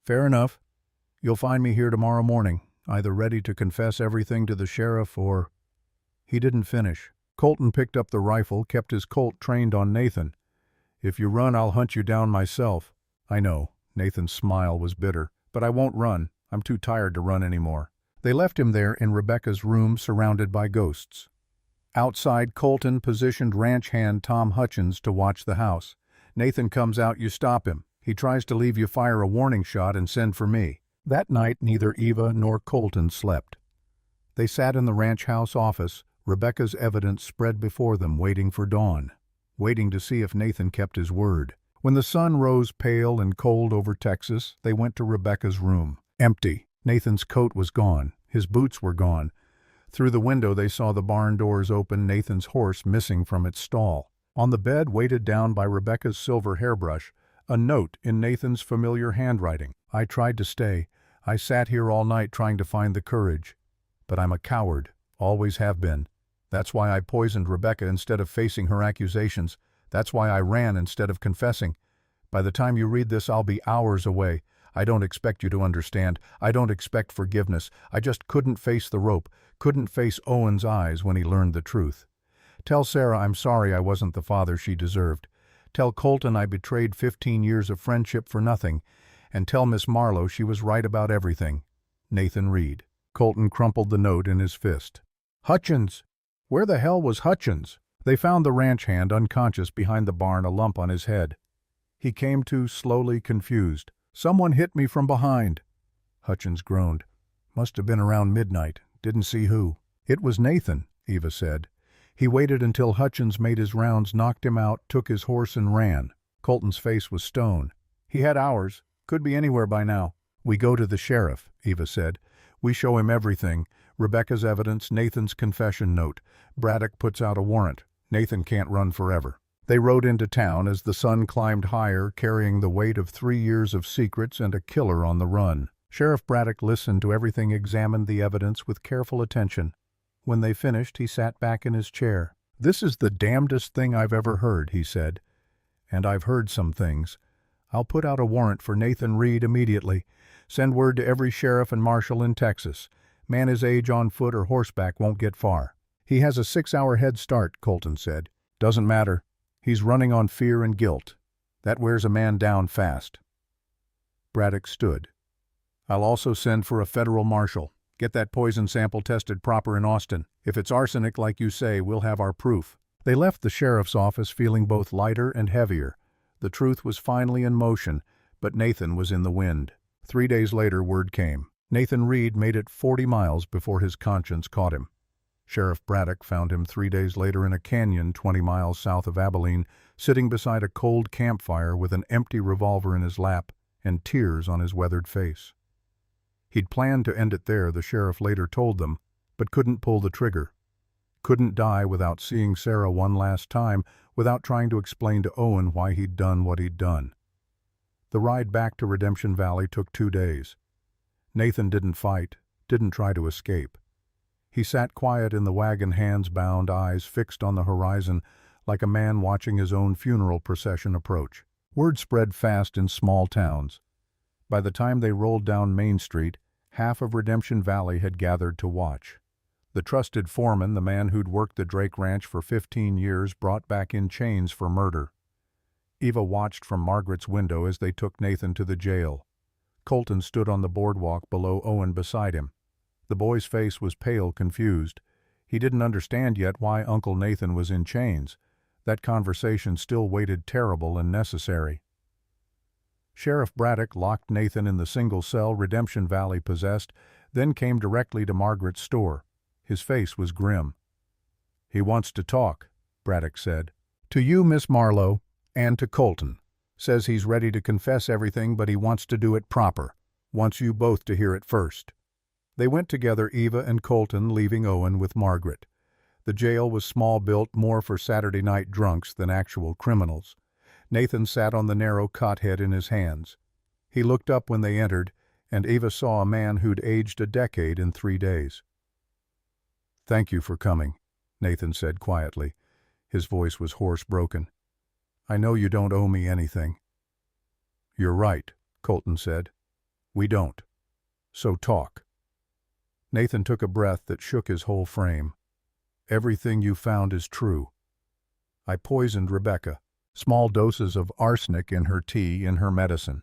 Fair enough. You'll find me here tomorrow morning, either ready to confess everything to the sheriff or... He didn't finish. Colton picked up the rifle, kept his Colt trained on Nathan. If you run, I'll hunt you down myself. I know. Nathan's smile was bitter. But I won't run. I'm too tired to run anymore. They left him there in Rebecca's room surrounded by ghosts. Outside, Colton positioned ranch hand Tom Hutchins to watch the house. Nathan comes out, you stop him. He tries to leave you fire a warning shot and send for me. That night, neither Eva nor Colton slept. They sat in the ranch house office, Rebecca's evidence spread before them, waiting for dawn, waiting to see if Nathan kept his word. When the sun rose pale and cold over Texas, they went to Rebecca's room. Empty. Nathan's coat was gone. His boots were gone. Through the window they saw the barn doors open, Nathan's horse missing from its stall. On the bed, weighted down by Rebecca's silver hairbrush, a note in Nathan's familiar handwriting. I tried to stay. I sat here all night trying to find the courage. But I'm a coward. Always have been. That's why I poisoned Rebecca instead of facing her accusations. That's why I ran instead of confessing. By the time you read this, I'll be hours away. I don't expect you to understand. I don't expect forgiveness. I just couldn't face the rope, couldn't face Owen's eyes when he learned the truth. Tell Sarah I'm sorry I wasn't the father she deserved. Tell Colton I betrayed 15 years of friendship for nothing. And tell Miss Marlowe she was right about everything. Nathan Reed. Colton crumpled the note in his fist. Hutchins! Where the hell was Hutchins? They found the ranch hand unconscious behind the barn, a lump on his head. He came to, slowly, confused. Someone hit me from behind. Hutchins groaned. Must have been around midnight. Didn't see who. It was Nathan, Eva said. He waited until Hutchins made his rounds, knocked him out, took his horse and ran. Colton's face was stone. He had ours. Could be anywhere by now. We go to the sheriff, Eva said. We show him everything. Rebecca's evidence, Nathan's confession note. Braddock puts out a warrant. Nathan can't run forever. They rode into town as the sun climbed higher, carrying the weight of 3 years of secrets and a killer on the run. Sheriff Braddock listened to everything, examined the evidence with careful attention. When they finished, he sat back in his chair. This is the damnedest thing I've ever heard, he said. And I've heard some things. I'll put out a warrant for Nathan Reed immediately. Send word to every sheriff and marshal in Texas. Man his age on foot or horseback won't get far. He has a 6-hour head start, Colton said. Doesn't matter. He's running on fear and guilt. That wears a man down fast. Braddock stood. I'll also send for a federal marshal. Get that poison sample tested proper in Austin. If it's arsenic like you say, we'll have our proof. They left the sheriff's office feeling both lighter and heavier. The truth was finally in motion, but Nathan was in the wind. 3 days later, word came. Nathan Reed made it 40 miles before his conscience caught him. Sheriff Braddock found him 3 days later in a canyon 20 miles south of Abilene, sitting beside a cold campfire with an empty revolver in his lap and tears on his weathered face. He'd planned to end it there, the sheriff later told them, but couldn't pull the trigger. Couldn't die without seeing Sarah one last time, without trying to explain to Owen why he'd done what he'd done. The ride back to Redemption Valley took 2 days. Nathan didn't fight, didn't try to escape. He sat quiet in the wagon, hands bound, eyes fixed on the horizon, like a man watching his own funeral procession approach. Word spread fast in small towns. By the time they rolled down Main Street, half of Redemption Valley had gathered to watch. The trusted foreman, the man who'd worked the Drake Ranch for 15 years, brought back in chains for murder. Eva watched from Margaret's window as they took Nathan to the jail. Colton stood on the boardwalk below Owen beside him. The boy's face was pale, confused. He didn't understand yet why Uncle Nathan was in chains. That conversation still waited, terrible and necessary. Sheriff Braddock locked Nathan in the single cell Redemption Valley possessed, then came directly to Margaret's store. His face was grim. He wants to talk, Braddock said. To you, Miss Marlowe, and to Colton. Says he's ready to confess everything, but he wants to do it proper. Wants you both to hear it first. They went together, Eva and Colton, leaving Owen with Margaret. The jail was small-built, more for Saturday night drunks than actual criminals. Nathan sat on the narrow cot, head in his hands. He looked up when they entered, and Eva saw a man who'd aged a decade in 3 days. Thank you for coming, Nathan said quietly. His voice was hoarse, broken. I know you don't owe me anything. You're right, Colton said. We don't. So talk. Nathan took a breath that shook his whole frame. Everything you found is true. I poisoned Rebecca. Small doses of arsenic in her tea in her medicine.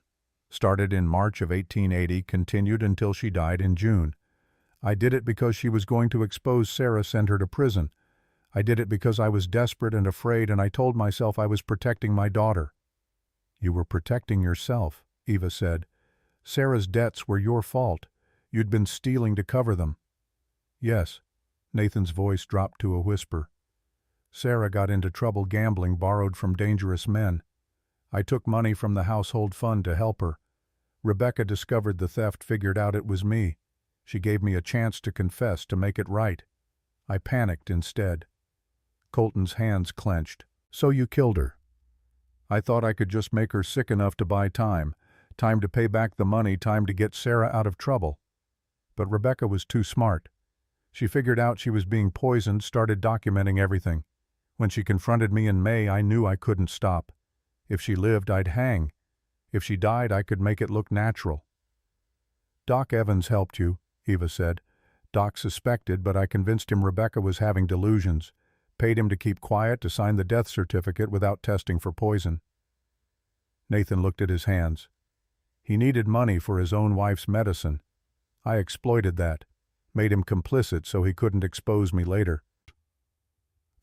Started in March of 1880, continued until she died in June. I did it because she was going to expose Sarah, send her to prison. I did it because I was desperate and afraid, and I told myself I was protecting my daughter." "You were protecting yourself," Eva said. "Sarah's debts were your fault. You'd been stealing to cover them." "Yes." Nathan's voice dropped to a whisper. "Sarah got into trouble gambling, borrowed from dangerous men. I took money from the household fund to help her. Rebecca discovered the theft, figured out it was me. She gave me a chance to confess, to make it right. I panicked instead." Colton's hands clenched. "So you killed her." "I thought I could just make her sick enough to buy time. Time to pay back the money, time to get Sarah out of trouble. But Rebecca was too smart. She figured out she was being poisoned, started documenting everything. When she confronted me in May, I knew I couldn't stop. If she lived, I'd hang. If she died, I could make it look natural." "Doc Evans helped you," Eva said. "Doc suspected, but I convinced him Rebecca was having delusions. Paid him to keep quiet, to sign the death certificate without testing for poison." Nathan looked at his hands. "He needed money for his own wife's medicine. I exploited that. Made him complicit so he couldn't expose me later."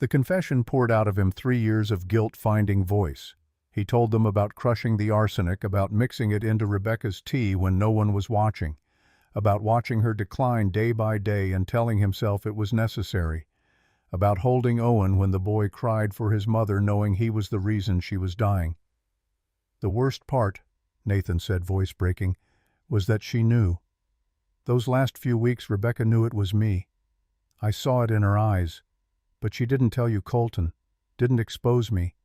The confession poured out of him 3 years of guilt-finding voice. He told them about crushing the arsenic, about mixing it into Rebecca's tea when no one was watching, about watching her decline day by day and telling himself it was necessary, about holding Owen when the boy cried for his mother, knowing he was the reason she was dying. "The worst part," Nathan said, voice breaking, "was that she knew. Those last few weeks Rebecca knew it was me. I saw it in her eyes. But she didn't tell you, Colton, didn't expose me.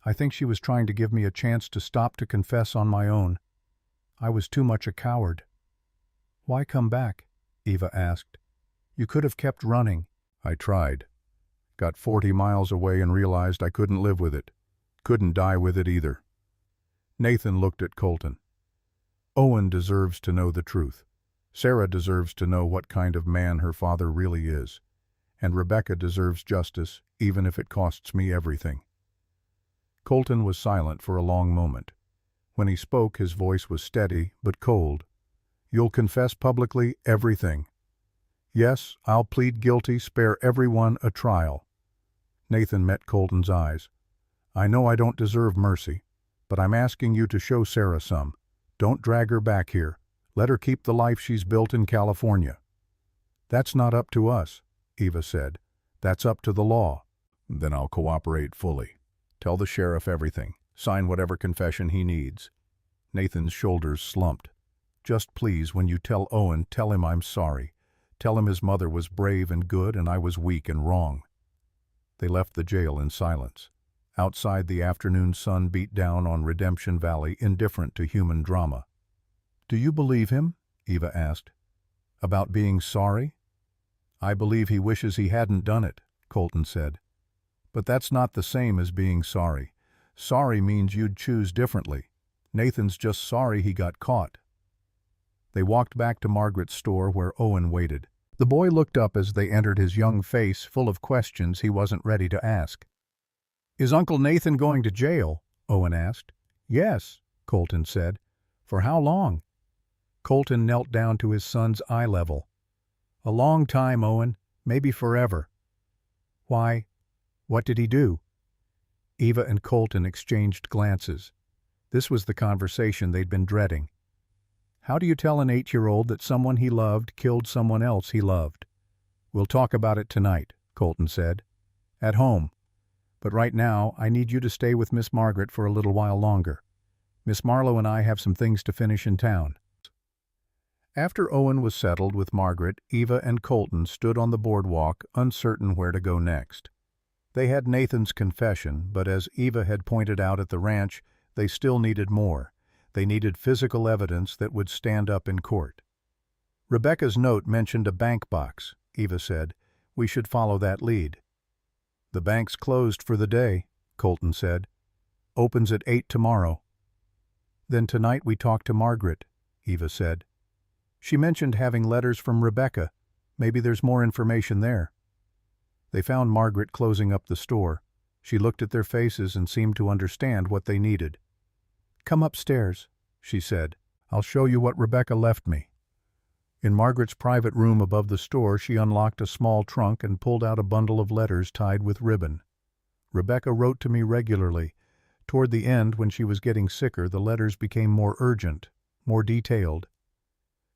I think she was trying to give me a chance to stop to confess on my own. I was too much a coward." "Why come back?" Eva asked. "You could have kept running." "I tried. Got 40 miles away and realized I couldn't live with it. Couldn't die with it either." Nathan looked at Colton. "Owen deserves to know the truth. Sarah deserves to know what kind of man her father really is. And Rebecca deserves justice, even if it costs me everything." Colton was silent for a long moment. When he spoke, his voice was steady but cold. "You'll confess publicly everything?" "Yes, I'll plead guilty, spare everyone a trial." Nathan met Colton's eyes. "I know I don't deserve mercy, but I'm asking you to show Sarah some. Don't drag her back here. Let her keep the life she's built in California." "That's not up to us," Eva said. "That's up to the law." "Then I'll cooperate fully. Tell the sheriff everything. Sign whatever confession he needs." Nathan's shoulders slumped. "Just please, when you tell Owen, tell him I'm sorry. Tell him his mother was brave and good and I was weak and wrong." They left the jail in silence. Outside, the afternoon sun beat down on Redemption Valley, indifferent to human drama. "Do you believe him?" Eva asked. "About being sorry?" "I believe he wishes he hadn't done it," Colton said. "But that's not the same as being sorry. Sorry means you'd choose differently. Nathan's just sorry he got caught." They walked back to Margaret's store where Owen waited. The boy looked up as they entered, his young face full of questions he wasn't ready to ask. "Is Uncle Nathan going to jail?" Owen asked. "Yes," Colton said. "For how long?" Colton knelt down to his son's eye level. "A long time, Owen. Maybe forever." "Why? What did he do?" Eva and Colton exchanged glances. This was the conversation they'd been dreading. How do you tell an 8-year-old that someone he loved killed someone else he loved? "We'll talk about it tonight," Colton said. "At home. But right now, I need you to stay with Miss Margaret for a little while longer. Miss Marlowe and I have some things to finish in town." After Owen was settled with Margaret, Eva and Colton stood on the boardwalk, uncertain where to go next. They had Nathan's confession, but as Eva had pointed out at the ranch, they still needed more. They needed physical evidence that would stand up in court. Rebecca's note mentioned a bank box, Eva said. "We should follow that lead." "The bank's closed for the day," Colton said. "Opens at 8 tomorrow." "Then tonight we talk to Margaret," Eva said. "She mentioned having letters from Rebecca. Maybe there's more information there." They found Margaret closing up the store. She looked at their faces and seemed to understand what they needed. "Come upstairs," she said. "I'll show you what Rebecca left me." In Margaret's private room above the store, she unlocked a small trunk and pulled out a bundle of letters tied with ribbon. "Rebecca wrote to me regularly. Toward the end, when she was getting sicker, the letters became more urgent, more detailed."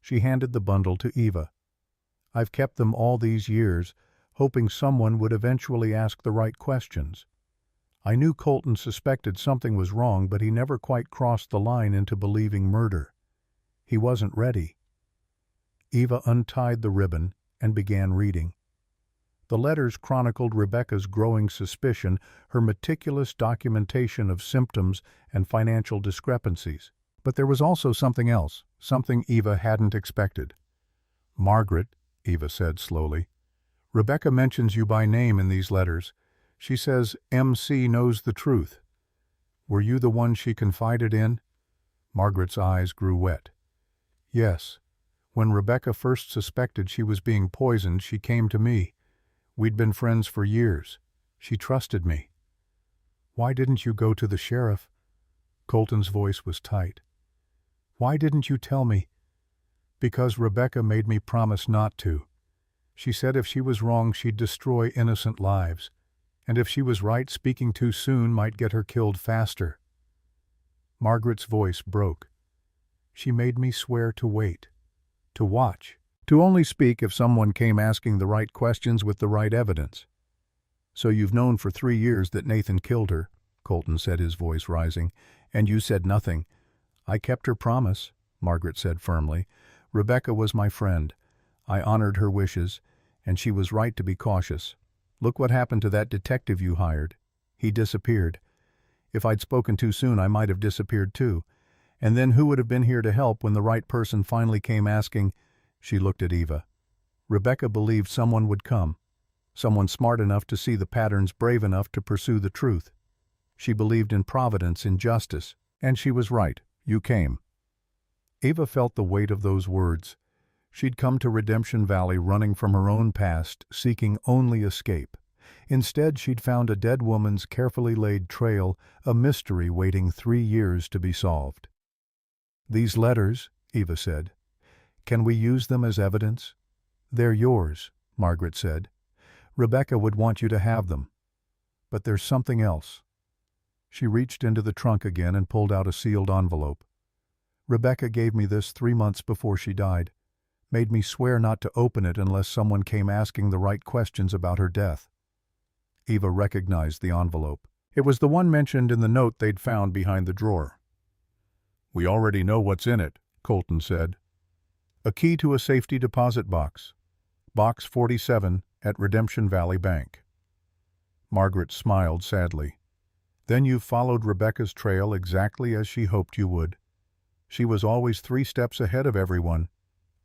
She handed the bundle to Eva. "I've kept them all these years, hoping someone would eventually ask the right questions. I knew Colton suspected something was wrong, but he never quite crossed the line into believing murder. He wasn't ready." Eva untied the ribbon and began reading. The letters chronicled Rebecca's growing suspicion, her meticulous documentation of symptoms and financial discrepancies. But there was also something else, something Eva hadn't expected. "Margaret," Eva said slowly, "Rebecca mentions you by name in these letters. She says MC knows the truth. Were you the one she confided in?" Margaret's eyes grew wet. "Yes. When Rebecca first suspected she was being poisoned, she came to me. We'd been friends for years. She trusted me." "Why didn't you go to the sheriff?" Colton's voice was tight. "Why didn't you tell me?" "Because Rebecca made me promise not to. She said if she was wrong, she'd destroy innocent lives. And if she was right, speaking too soon might get her killed faster." Margaret's voice broke. "She made me swear to wait, to watch, to only speak if someone came asking the right questions with the right evidence." "So you've known for 3 years that Nathan killed her," Colton said, his voice rising, "and you said nothing." "I kept her promise," Margaret said firmly. "Rebecca was my friend. I honored her wishes, and she was right to be cautious. Look what happened to that detective you hired. He disappeared. If I'd spoken too soon, I might have disappeared too. And then who would have been here to help when the right person finally came asking?" She looked at Eva. "Rebecca believed someone would come. Someone smart enough to see the patterns, brave enough to pursue the truth. She believed in providence, in justice. And she was right. You came." Eva felt the weight of those words. She'd come to Redemption Valley running from her own past, seeking only escape. Instead, she'd found a dead woman's carefully laid trail, a mystery waiting 3 years to be solved. "These letters," Eva said, "can we use them as evidence?" "They're yours," Margaret said. "Rebecca would want you to have them. But there's something else." She reached into the trunk again and pulled out a sealed envelope. "Rebecca gave me this 3 months before she died. Made me swear not to open it unless someone came asking the right questions about her death." Eva recognized the envelope. It was the one mentioned in the note they'd found behind the drawer. "We already know what's in it," Colton said. "A key to a safety deposit box. Box 47 at Redemption Valley Bank." Margaret smiled sadly. "Then you've followed Rebecca's trail exactly as she hoped you would. She was always 3 steps ahead of everyone.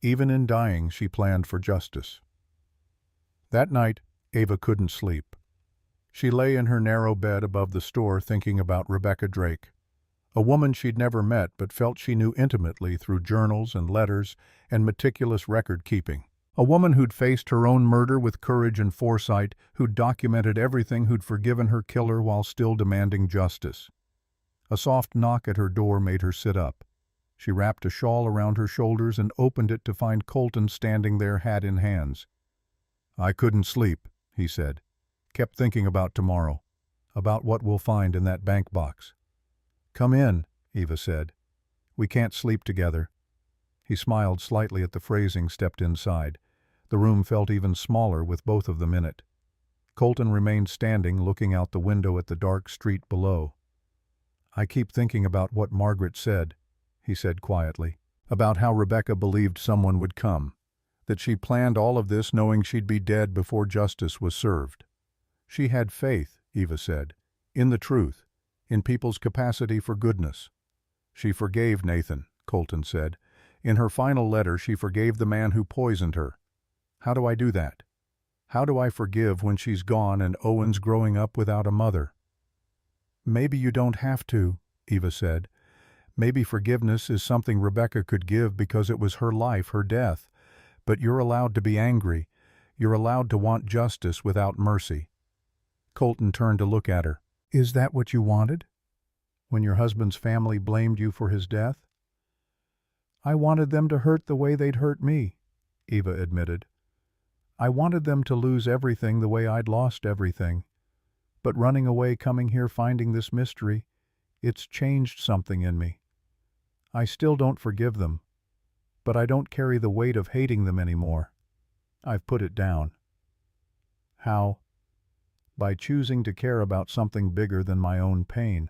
Even in dying, she planned for justice." That night, Eva couldn't sleep. She lay in her narrow bed above the store thinking about Rebecca Drake, a woman she'd never met but felt she knew intimately through journals and letters and meticulous record-keeping. A woman who'd faced her own murder with courage and foresight, who'd documented everything, who'd forgiven her killer while still demanding justice. A soft knock at her door made her sit up. She wrapped a shawl around her shoulders and opened it to find Colton standing there, hat in hands. "I couldn't sleep," he said. "Kept thinking about tomorrow, about what we'll find in that bank box." "Come in," Eva said. "We can't sleep together." He smiled slightly at the phrasing, stepped inside. The room felt even smaller with both of them in it. Colton remained standing, looking out the window at the dark street below. "I keep thinking about what Margaret said," he said quietly, "about how Rebecca believed someone would come, that she planned all of this knowing she'd be dead before justice was served. She had faith," Eva said, "in the truth, in people's capacity for goodness." "She forgave Nathan," Colton said. "In her final letter, she forgave the man who poisoned her. How do I do that? How do I forgive when she's gone and Owen's growing up without a mother?" "Maybe you don't have to," Eva said. "Maybe forgiveness is something Rebecca could give because it was her life, her death. But you're allowed to be angry. You're allowed to want justice without mercy." Colton turned to look at her. Is that what you wanted? When your husband's family blamed you for his death? I wanted them to hurt the way they'd hurt me, Eva admitted. I wanted them to lose everything the way I'd lost everything. But running away, coming here, finding this mystery, it's changed something in me. I still don't forgive them, but I don't carry the weight of hating them anymore. I've put it down. How? By choosing to care about something bigger than my own pain.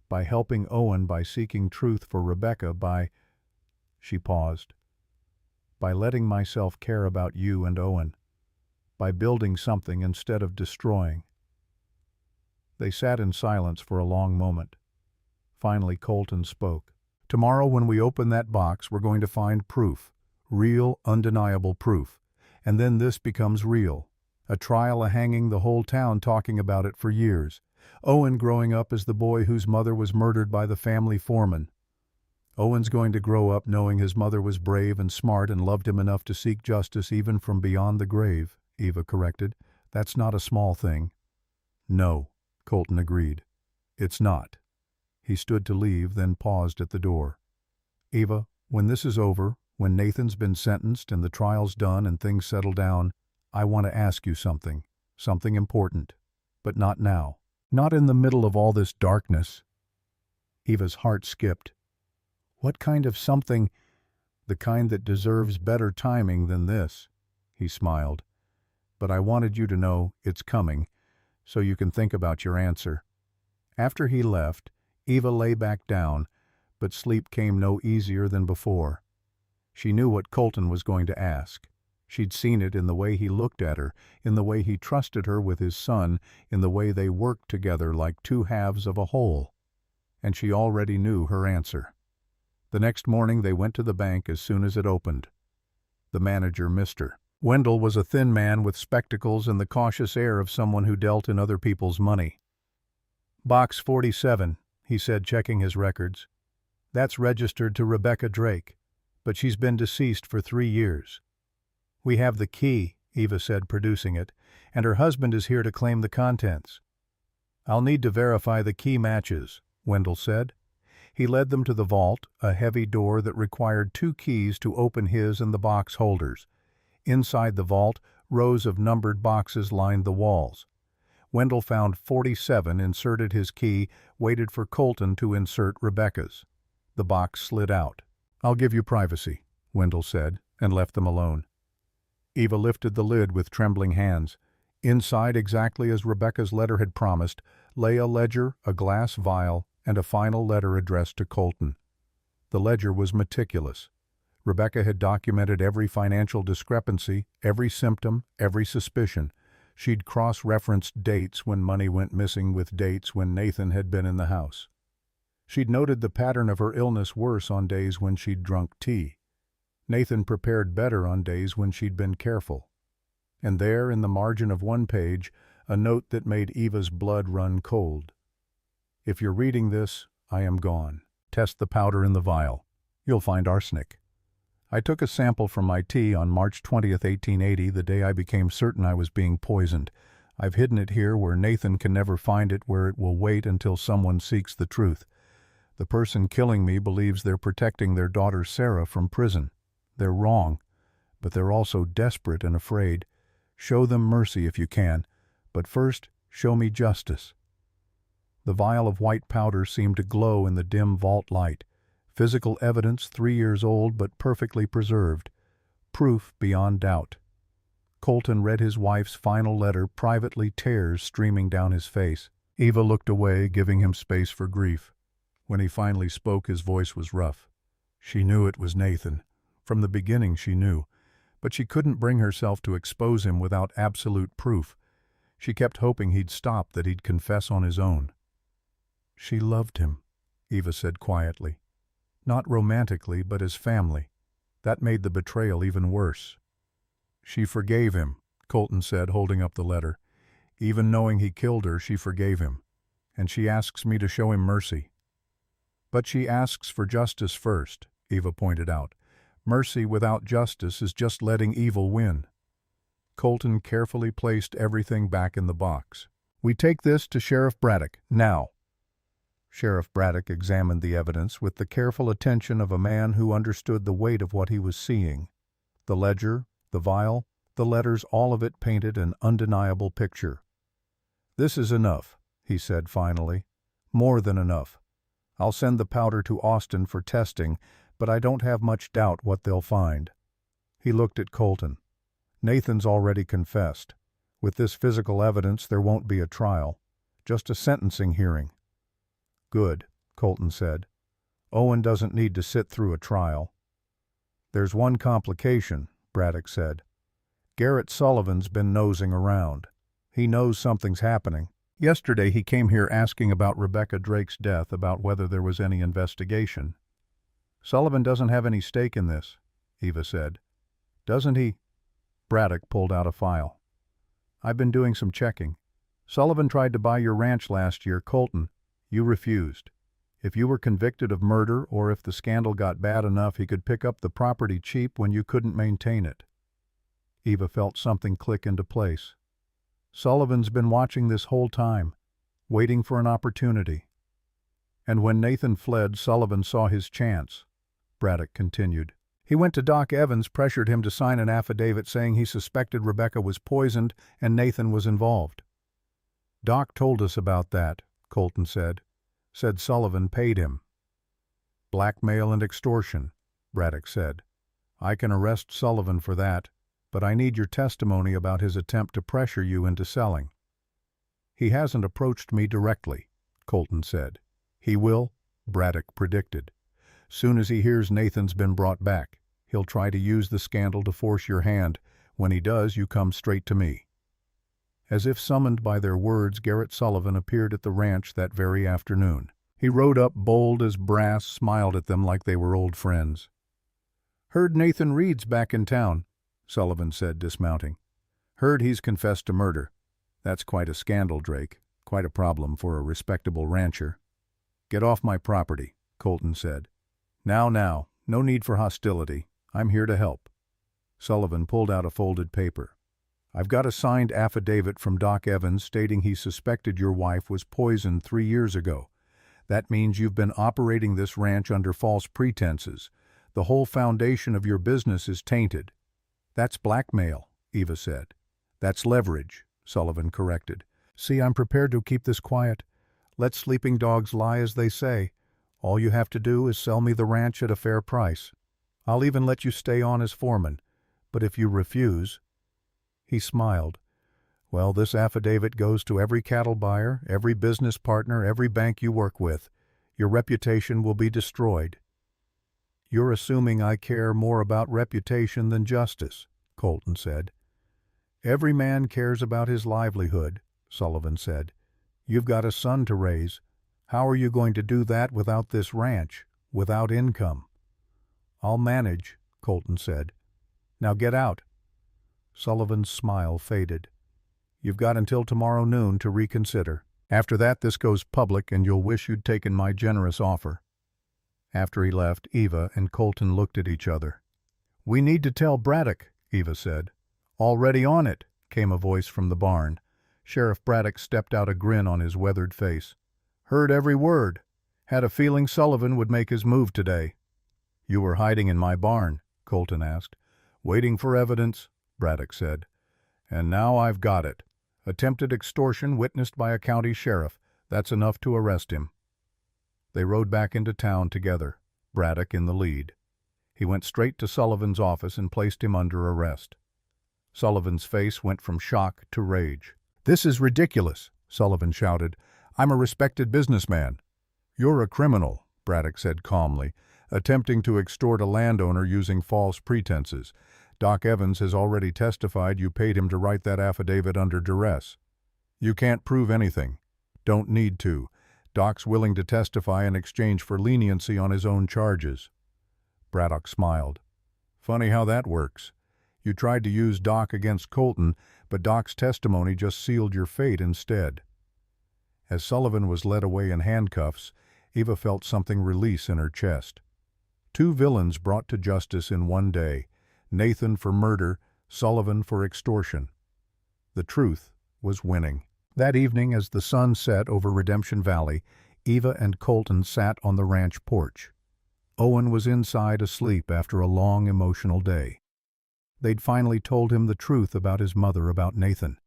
By helping Owen, by seeking truth for Rebecca, by... She paused. By letting myself care about you and Owen. By building something instead of destroying. They sat in silence for a long moment. Finally, Colton spoke. Tomorrow when we open that box, we're going to find proof. Real, undeniable proof. And then this becomes real. A trial, a hanging, the whole town talking about it for years. Owen growing up as the boy whose mother was murdered by the family foreman. Owen's going to grow up knowing his mother was brave and smart and loved him enough to seek justice even from beyond the grave, Eva corrected. That's not a small thing. No, Colton agreed. It's not. He stood to leave, then paused at the door. Eva, when this is over, when Nathan's been sentenced and the trial's done and things settle down, I want to ask you something important, but not now. Not in the middle of all this darkness. Eva's heart skipped. What kind of something? The kind that deserves better timing than this, he smiled. But I wanted you to know it's coming, so you can think about your answer. After he left, Eva lay back down, but sleep came no easier than before. She knew what Colton was going to ask. She'd seen it in the way he looked at her, in the way he trusted her with his son, in the way they worked together like two halves of a whole. And she already knew her answer. The next morning they went to the bank as soon as it opened. The manager missed her. Wendell was a thin man with spectacles and the cautious air of someone who dealt in other people's money. Box 47, he said, checking his records. That's registered to Rebecca Drake, but she's been deceased for 3 years. We have the key, Eva said, producing it, and her husband is here to claim the contents. I'll need to verify the key matches, Wendell said. He led them to the vault, a heavy door that required 2 keys to open his and the box holders. Inside the vault, rows of numbered boxes lined the walls. Wendell found 47, inserted his key, waited for Colton to insert Rebecca's. The box slid out. I'll give you privacy, Wendell said, and left them alone. Eva lifted the lid with trembling hands. Inside, exactly as Rebecca's letter had promised, lay a ledger, a glass vial, and a final letter addressed to Colton. The ledger was meticulous. Rebecca had documented every financial discrepancy, every symptom, every suspicion. She'd cross-referenced dates when money went missing with dates when Nathan had been in the house. She'd noted the pattern of her illness worse on days when she'd drunk tea. Nathan prepared better on days when she'd been careful. And there, in the margin of one page, a note that made Eva's blood run cold. If you're reading this, I am gone. Test the powder in the vial. You'll find arsenic. I took a sample from my tea on March 20th, 1880, the day I became certain I was being poisoned. I've hidden it here where Nathan can never find it, where it will wait until someone seeks the truth. The person killing me believes they're protecting their daughter Sarah from prison. They're wrong, but they're also desperate and afraid. Show them mercy if you can, but first, show me justice. The vial of white powder seemed to glow in the dim vault light. Physical evidence 3 years old but perfectly preserved. Proof beyond doubt. Colton read his wife's final letter, privately, tears streaming down his face. Eva looked away, giving him space for grief. When he finally spoke, his voice was rough. She knew it was Nathan. From the beginning she knew, but she couldn't bring herself to expose him without absolute proof. She kept hoping he'd stop, that he'd confess on his own. She loved him, Eva said quietly. Not romantically, but as family. That made the betrayal even worse. She forgave him, Colton said, holding up the letter. Even knowing he killed her, she forgave him. And she asks me to show him mercy. But she asks for justice first, Eva pointed out. Mercy without justice is just letting evil win. Colton carefully placed everything back in the box. We take this to Sheriff Braddock, now." Sheriff Braddock examined the evidence with the careful attention of a man who understood the weight of what he was seeing. The ledger, the vial, the letters, all of it painted an undeniable picture. "This is enough," he said finally. "More than enough. I'll send the powder to Austin for testing, but I don't have much doubt what they'll find." He looked at Colton. "Nathan's already confessed. With this physical evidence, there won't be a trial, just a sentencing hearing." "Good," Colton said. "Owen doesn't need to sit through a trial." "There's one complication," Braddock said. "Garrett Sullivan's been nosing around. He knows something's happening. Yesterday he came here asking about Rebecca Drake's death, about whether there was any investigation." "Sullivan doesn't have any stake in this," Eva said. "Doesn't he?" Braddock pulled out a file. "I've been doing some checking. Sullivan tried to buy your ranch last year, Colton. You refused. If you were convicted of murder, or if the scandal got bad enough, he could pick up the property cheap when you couldn't maintain it." Eva felt something click into place. "Sullivan's been watching this whole time, waiting for an opportunity. And when Nathan fled, Sullivan saw his chance," Braddock continued. "He went to Doc Evans, pressured him to sign an affidavit saying he suspected Rebecca was poisoned and Nathan was involved." "Doc told us about that," Colton said. "Said Sullivan paid him." "Blackmail and extortion," Braddock said. "I can arrest Sullivan for that, but I need your testimony about his attempt to pressure you into selling." "He hasn't approached me directly," Colton said. "He will," Braddock predicted. "Soon as he hears Nathan's been brought back, he'll try to use the scandal to force your hand. When he does, you come straight to me." As if summoned by their words, Garrett Sullivan appeared at the ranch that very afternoon. He rode up bold as brass, smiled at them like they were old friends. "Heard Nathan Reed's back in town," Sullivan said, dismounting. "Heard he's confessed to murder. That's quite a scandal, Drake. Quite a problem for a respectable rancher." "Get off my property," Colton said. Now, no need for hostility. I'm here to help." Sullivan pulled out a folded paper. "I've got a signed affidavit from Doc Evans stating he suspected your wife was poisoned 3 years ago. That means you've been operating this ranch under false pretenses. The whole foundation of your business is tainted." "That's blackmail," Eva said. "That's leverage," Sullivan corrected. "See, I'm prepared to keep this quiet. Let sleeping dogs lie, as they say. All you have to do is sell me the ranch at a fair price. I'll even let you stay on as foreman. But if you refuse—" He smiled. "Well, this affidavit goes to every cattle buyer, every business partner, every bank you work with. Your reputation will be destroyed." "You're assuming I care more about reputation than justice," Colton said. "Every man cares about his livelihood," Sullivan said. "You've got a son to raise. How are you going to do that without this ranch, without income?" "I'll manage," Colton said. "Now get out." Sullivan's smile faded. "You've got until tomorrow noon to reconsider. After that, this goes public and you'll wish you'd taken my generous offer." After he left, Eva and Colton looked at each other. "We need to tell Braddock," Eva said. "Already on it," came a voice from the barn. Sheriff Braddock stepped out, a grin on his weathered face. "Heard every word. Had a feeling Sullivan would make his move today." "You were hiding in my barn?" Colton asked. "Waiting for evidence," Braddock said. "And now I've got it. Attempted extortion witnessed by a county sheriff. That's enough to arrest him." They rode back into town together, Braddock in the lead. He went straight to Sullivan's office and placed him under arrest. Sullivan's face went from shock to rage. "This is ridiculous," Sullivan shouted. "I'm a respected businessman." "You're a criminal," Braddock said calmly, "attempting to extort a landowner using false pretenses. Doc Evans has already testified you paid him to write that affidavit under duress. You can't prove anything. Don't need to. Doc's willing to testify in exchange for leniency on his own charges." Braddock smiled. "Funny how that works. You tried to use Doc against Colton, but Doc's testimony just sealed your fate instead." As Sullivan was led away in handcuffs, Eva felt something release in her chest. 2 villains brought to justice in one day, Nathan for murder, Sullivan for extortion. The truth was winning. That evening, as the sun set over Redemption Valley, Eva and Colton sat on the ranch porch. Owen was inside asleep after a long, emotional day. They'd finally told him the truth about his mother, about Nathan.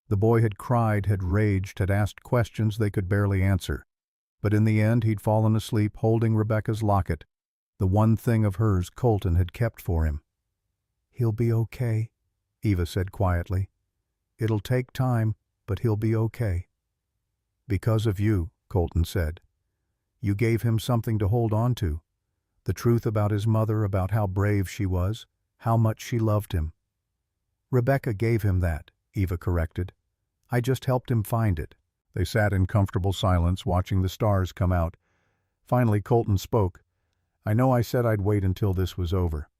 The boy had cried, had raged, had asked questions they could barely answer. But in the end, he'd fallen asleep holding Rebecca's locket, the one thing of hers Colton had kept for him. "He'll be okay," Eva said quietly. "It'll take time, but he'll be okay." "Because of you," Colton said. "You gave him something to hold on to. The truth about his mother, about how brave she was, how much she loved him." "Rebecca gave him that," Eva corrected. "I just helped him find it." They sat in comfortable silence, watching the stars come out. Finally, Colton spoke. "I know I said I'd wait until this was over.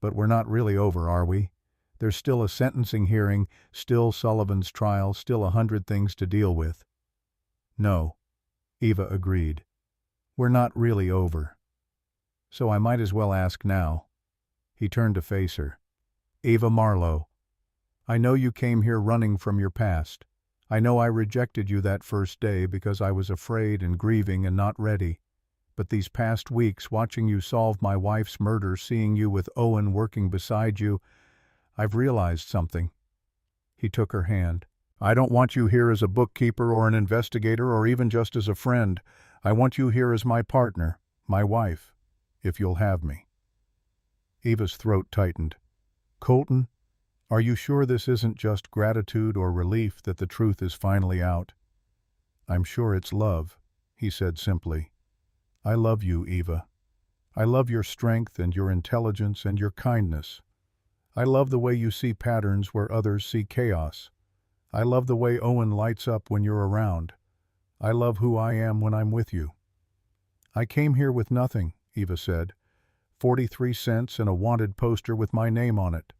But we're not really over, are we? There's still a sentencing hearing, still Sullivan's trial, still 100 things to deal with." "No," Eva agreed. "We're not really over. So I might as well ask now." He turned to face her. "Eva Marlowe, I know you came here running from your past. I know I rejected you that first day because I was afraid and grieving and not ready. But these past weeks, watching you solve my wife's murder, seeing you with Owen working beside you, I've realized something." He took her hand. "I don't want you here as a bookkeeper or an investigator or even just as a friend. I want you here as my partner, my wife, if you'll have me." Eva's throat tightened. "Colton, are you sure this isn't just gratitude or relief that the truth is finally out?" "I'm sure it's love," he said simply. "I love you, Eva. I love your strength and your intelligence and your kindness. I love the way you see patterns where others see chaos. I love the way Owen lights up when you're around. I love who I am when I'm with you." "I came here with nothing," Eva said. 43 cents and a wanted poster with my name on it."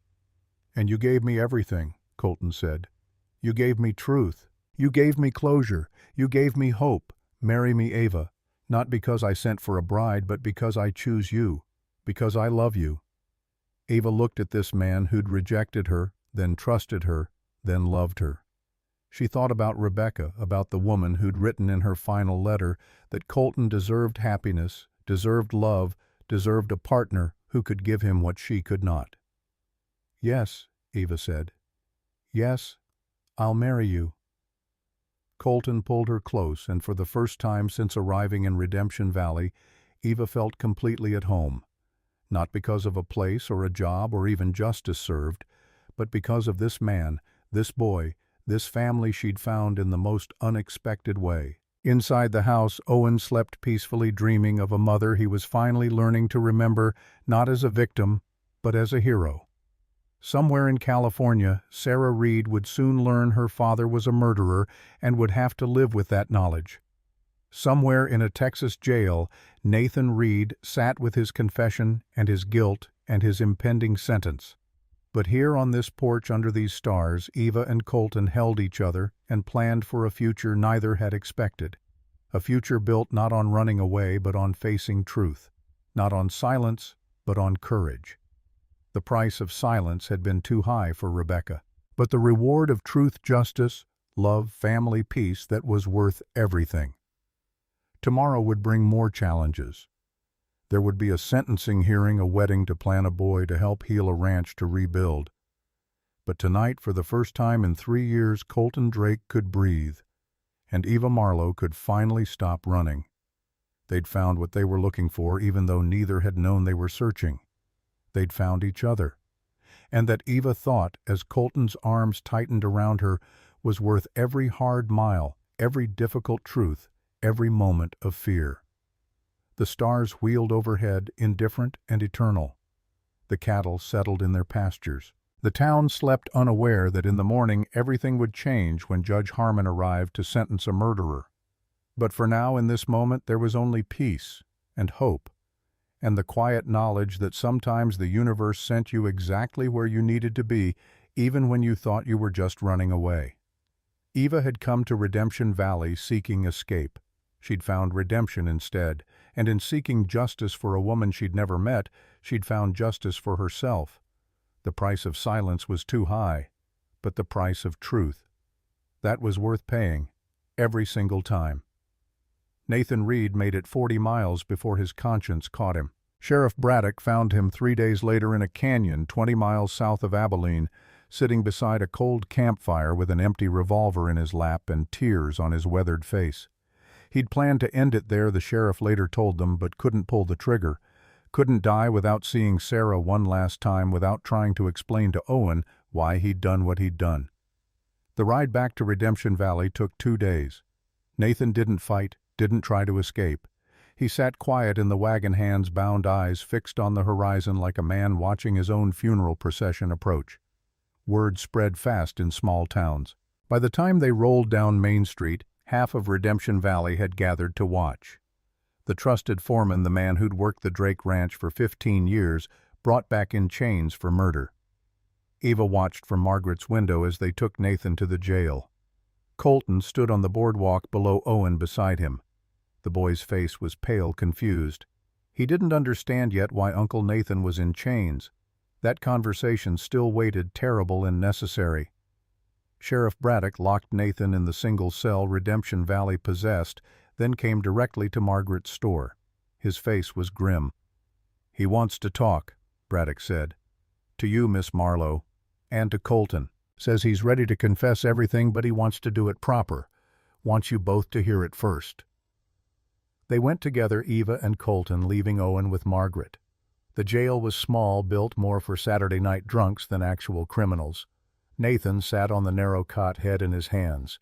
"And you gave me everything," Colton said. "You gave me truth. You gave me closure. You gave me hope. Marry me, Eva. Not because I sent for a bride, but because I choose you. Because I love you." Eva looked at this man who'd rejected her, then trusted her, then loved her. She thought about Rebecca, about the woman who'd written in her final letter that Colton deserved happiness, deserved love, deserved a partner who could give him what she could not. "Yes," Eva said. "Yes, I'll marry you." Colton pulled her close, and for the first time since arriving in Redemption Valley, Eva felt completely at home. Not because of a place or a job or even justice served, but because of this man, this boy, this family she'd found in the most unexpected way. Inside the house, Owen slept peacefully, dreaming of a mother he was finally learning to remember not as a victim, but as a hero. Somewhere in California, Sarah Reed would soon learn her father was a murderer and would have to live with that knowledge. Somewhere in a Texas jail, Nathan Reed sat with his confession and his guilt and his impending sentence. But here on this porch under these stars, Eva and Colton held each other and planned for a future neither had expected. A future built not on running away, but on facing truth. Not on silence, but on courage. The price of silence had been too high for Rebecca, but the reward of truth, justice, love, family, peace, that was worth everything. Tomorrow would bring more challenges. There would be a sentencing hearing, a wedding to plan a boy, to help heal a ranch to rebuild. But tonight, for the first time in 3 years, Colton Drake could breathe, and Eva Marlowe could finally stop running. They'd found what they were looking for, even though neither had known they were searching. They'd found each other. And that Eva thought, as Colton's arms tightened around her, was worth every hard mile, every difficult truth, every moment of fear. The stars wheeled overhead, indifferent and eternal. The cattle settled in their pastures. The town slept unaware that in the morning everything would change when Judge Harmon arrived to sentence a murderer. But for now, in this moment, there was only peace and hope, and the quiet knowledge that sometimes the universe sent you exactly where you needed to be, even when you thought you were just running away. Eva had come to Redemption Valley seeking escape. She'd found redemption instead, and in seeking justice for a woman she'd never met, she'd found justice for herself. The price of silence was too high, but the price of truth That was worth paying, every single time. Nathan Reed made it 40 miles before his conscience caught him. Sheriff Braddock found him 3 days later in a canyon 20 miles south of Abilene, sitting beside a cold campfire with an empty revolver in his lap and tears on his weathered face. He'd planned to end it there, the sheriff later told them, but couldn't pull the trigger. Couldn't die without seeing Sarah one last time, without trying to explain to Owen why he'd done what he'd done. The ride back to Redemption Valley took 2 days. Nathan didn't fight, didn't try to escape. He sat quiet in the wagon, hands bound, eyes fixed on the horizon like a man watching his own funeral procession approach. Word spread fast in small towns. By the time they rolled down Main Street, half of Redemption Valley had gathered to watch. The trusted foreman, the man who'd worked the Drake Ranch for 15 years, brought back in chains for murder. Eva watched from Margaret's window as they took Nathan to the jail. Colton stood on the boardwalk below Owen beside him. The boy's face was pale, confused. He didn't understand yet why Uncle Nathan was in chains. That conversation still waited, terrible and necessary. Sheriff Braddock locked Nathan in the single cell Redemption Valley possessed, then came directly to Margaret's store. His face was grim. "He wants to talk," Braddock said. "To you, Miss Marlowe, and to Colton. Says he's ready to confess everything, but he wants to do it proper. Wants you both to hear it first." They went together, Eva and Colton, leaving Owen with Margaret. The jail was small, built more for Saturday night drunks than actual criminals. Nathan sat on the narrow cot, head in his hands.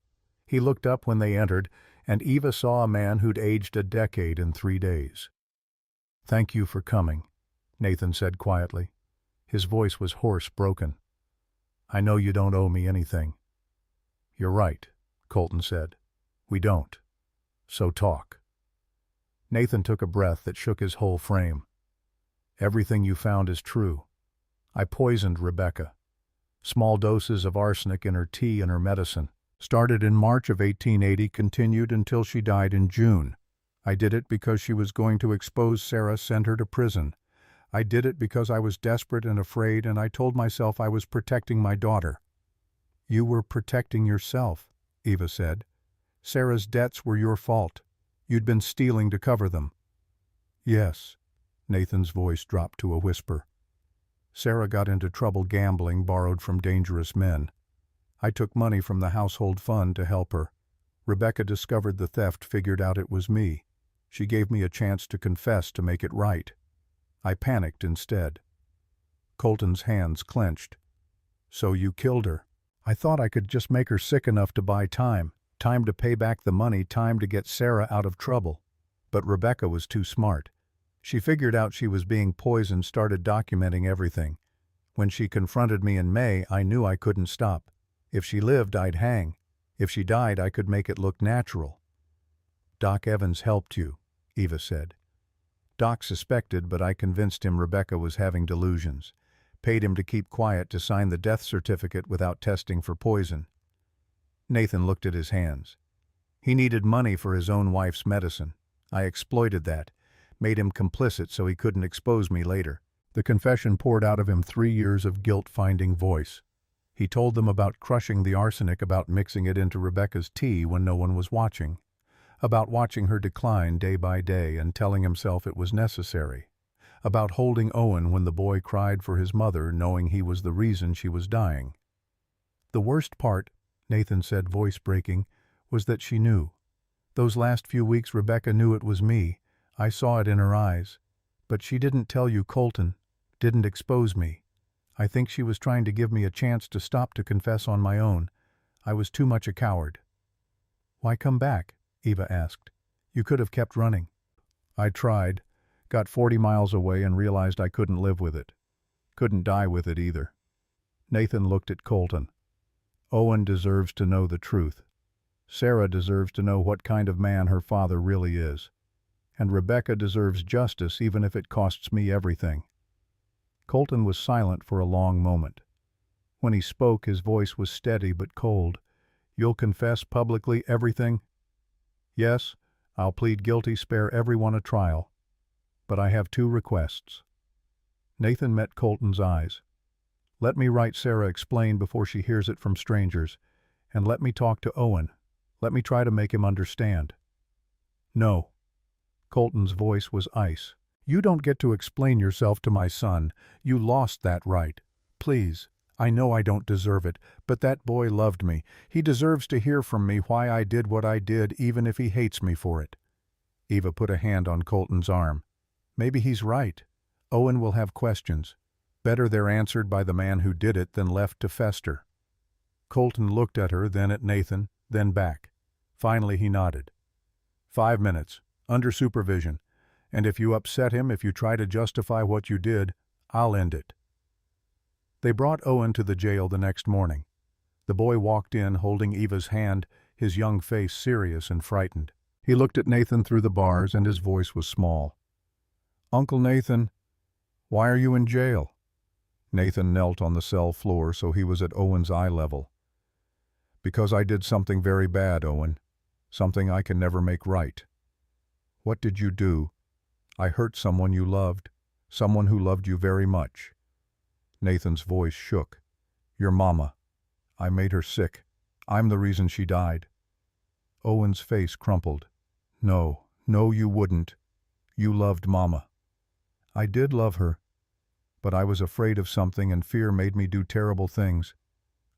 He looked up when they entered, and Eva saw a man who'd aged a decade in 3 days. "Thank you for coming," Nathan said quietly. His voice was hoarse, broken. "I know you don't owe me anything." "You're right," Colton said. "We don't. So talk." Nathan took a breath that shook his whole frame. "Everything you found is true. I poisoned Rebecca. Small doses of arsenic in her tea and her medicine. Started in March of 1880, continued until she died in June. I did it because she was going to expose Sarah, send her to prison. I did it because I was desperate and afraid, and I told myself I was protecting my daughter." "You were protecting yourself," Eva said. "Sarah's debts were your fault. You'd been stealing to cover them." "Yes." Nathan's voice dropped to a whisper. "Sarah got into trouble gambling, borrowed from dangerous men. I took money from the household fund to help her. Rebecca discovered the theft, figured out it was me. She gave me a chance to confess to make it right. I panicked instead." Colton's hands clenched. "So you killed her. I thought I could just make her sick enough to buy time. Time to pay back the money, time to get Sarah out of trouble. But Rebecca was too smart. She figured out she was being poisoned, started documenting everything. When she confronted me in May, I knew I couldn't stop. If she lived, I'd hang. If she died, I could make it look natural." "Doc Evans helped you," Eva said. "Doc suspected, but I convinced him Rebecca was having delusions. Paid him to keep quiet, to sign the death certificate without testing for poison." Nathan looked at his hands. "He needed money for his own wife's medicine. I exploited that. Made him complicit so he couldn't expose me later." The confession poured out of him, 3 years of guilt-finding voice. He told them about crushing the arsenic, about mixing it into Rebecca's tea when no one was watching, about watching her decline day by day and telling himself it was necessary, about holding Owen when the boy cried for his mother, knowing he was the reason she was dying. "The worst part," Nathan said, voice breaking, "was that she knew. Those last few weeks Rebecca knew it was me. I saw it in her eyes. But she didn't tell you, Colton, didn't expose me. I think she was trying to give me a chance to stop, to confess on my own. I was too much a coward." "Why come back?" Eva asked. "You could have kept running." "I tried, got 40 miles away and realized I couldn't live with it. Couldn't die with it either." Nathan looked at Colton. "Owen deserves to know the truth. Sarah deserves to know what kind of man her father really is. And Rebecca deserves justice, even if it costs me everything." Colton was silent for a long moment. When he spoke, his voice was steady but cold. "You'll confess publicly everything?" "Yes, I'll plead guilty, spare everyone a trial. But I have 2 requests." Nathan met Colton's eyes. "Let me write Sarah explain before she hears it from strangers, and let me talk to Owen. Let me try to make him understand." "No." Colton's voice was ice. "You don't get to explain yourself to my son. You lost that right. Please. I know I don't deserve it, but that boy loved me. He deserves to hear from me why I did what I did, even if he hates me for it." Eva put a hand on Colton's arm. "Maybe he's right. Owen will have questions. Better they're answered by the man who did it than left to fester." Colton looked at her, then at Nathan, then back. Finally he nodded. 5 minutes, under supervision, and if you upset him, if you try to justify what you did, I'll end it. They brought Owen to the jail the next morning. The boy walked in holding Eva's hand, his young face serious and frightened. He looked at Nathan through the bars and his voice was small. "Uncle Nathan, why are you in jail?" Nathan knelt on the cell floor so he was at Owen's eye level. "Because I did something very bad, Owen. Something I can never make right." "What did you do?" "I hurt someone you loved, someone who loved you very much." Nathan's voice shook. "Your mama. I made her sick. I'm the reason she died." Owen's face crumpled. "No, no, you wouldn't. You loved Mama." "I did love her, but I was afraid of something and fear made me do terrible things.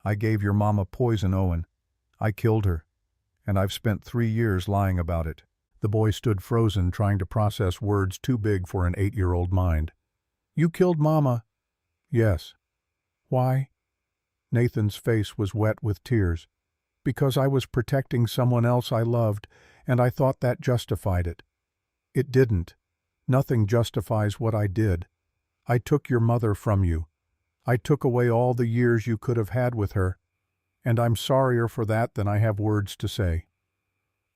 I gave your mama poison, Owen. I killed her, and I've spent 3 years lying about it." The boy stood frozen, trying to process words too big for an 8-year-old mind. "You killed Mama?" "Yes." "Why?" Nathan's face was wet with tears. "Because I was protecting someone else I loved, and I thought that justified it. It didn't. Nothing justifies what I did. I took your mother from you. I took away all the years you could have had with her, and I'm sorrier for that than I have words to say."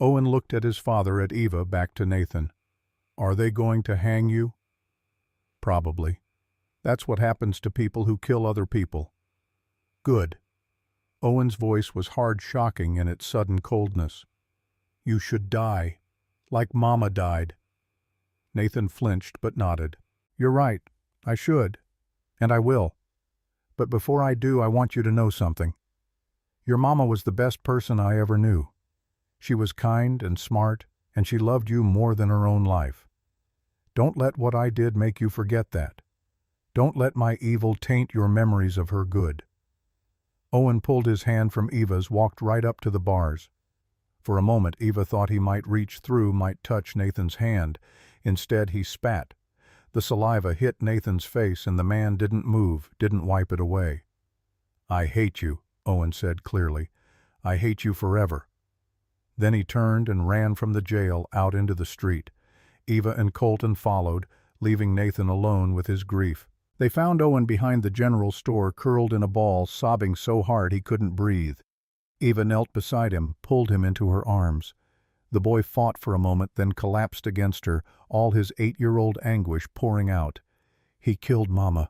Owen looked at his father, at Eva, back to Nathan. "Are they going to hang you?" "Probably. That's what happens to people who kill other people." "Good." Owen's voice was hard, shocking in its sudden coldness. "You should die, like Mama died." Nathan flinched but nodded. "You're right. I should. And I will. But before I do, I want you to know something. Your Mama was the best person I ever knew. She was kind and smart, and she loved you more than her own life. Don't let what I did make you forget that. Don't let my evil taint your memories of her good." Owen pulled his hand from Eva's, walked right up to the bars. For a moment Eva thought he might reach through, might touch Nathan's hand. Instead he spat. The saliva hit Nathan's face and the man didn't move, didn't wipe it away. "I hate you," Owen said clearly. "I hate you forever." Then he turned and ran from the jail out into the street. Eva and Colton followed, leaving Nathan alone with his grief. They found Owen behind the general store, curled in a ball, sobbing so hard he couldn't breathe. Eva knelt beside him, pulled him into her arms. The boy fought for a moment, then collapsed against her, all his 8-year-old anguish pouring out. "He killed Mama,"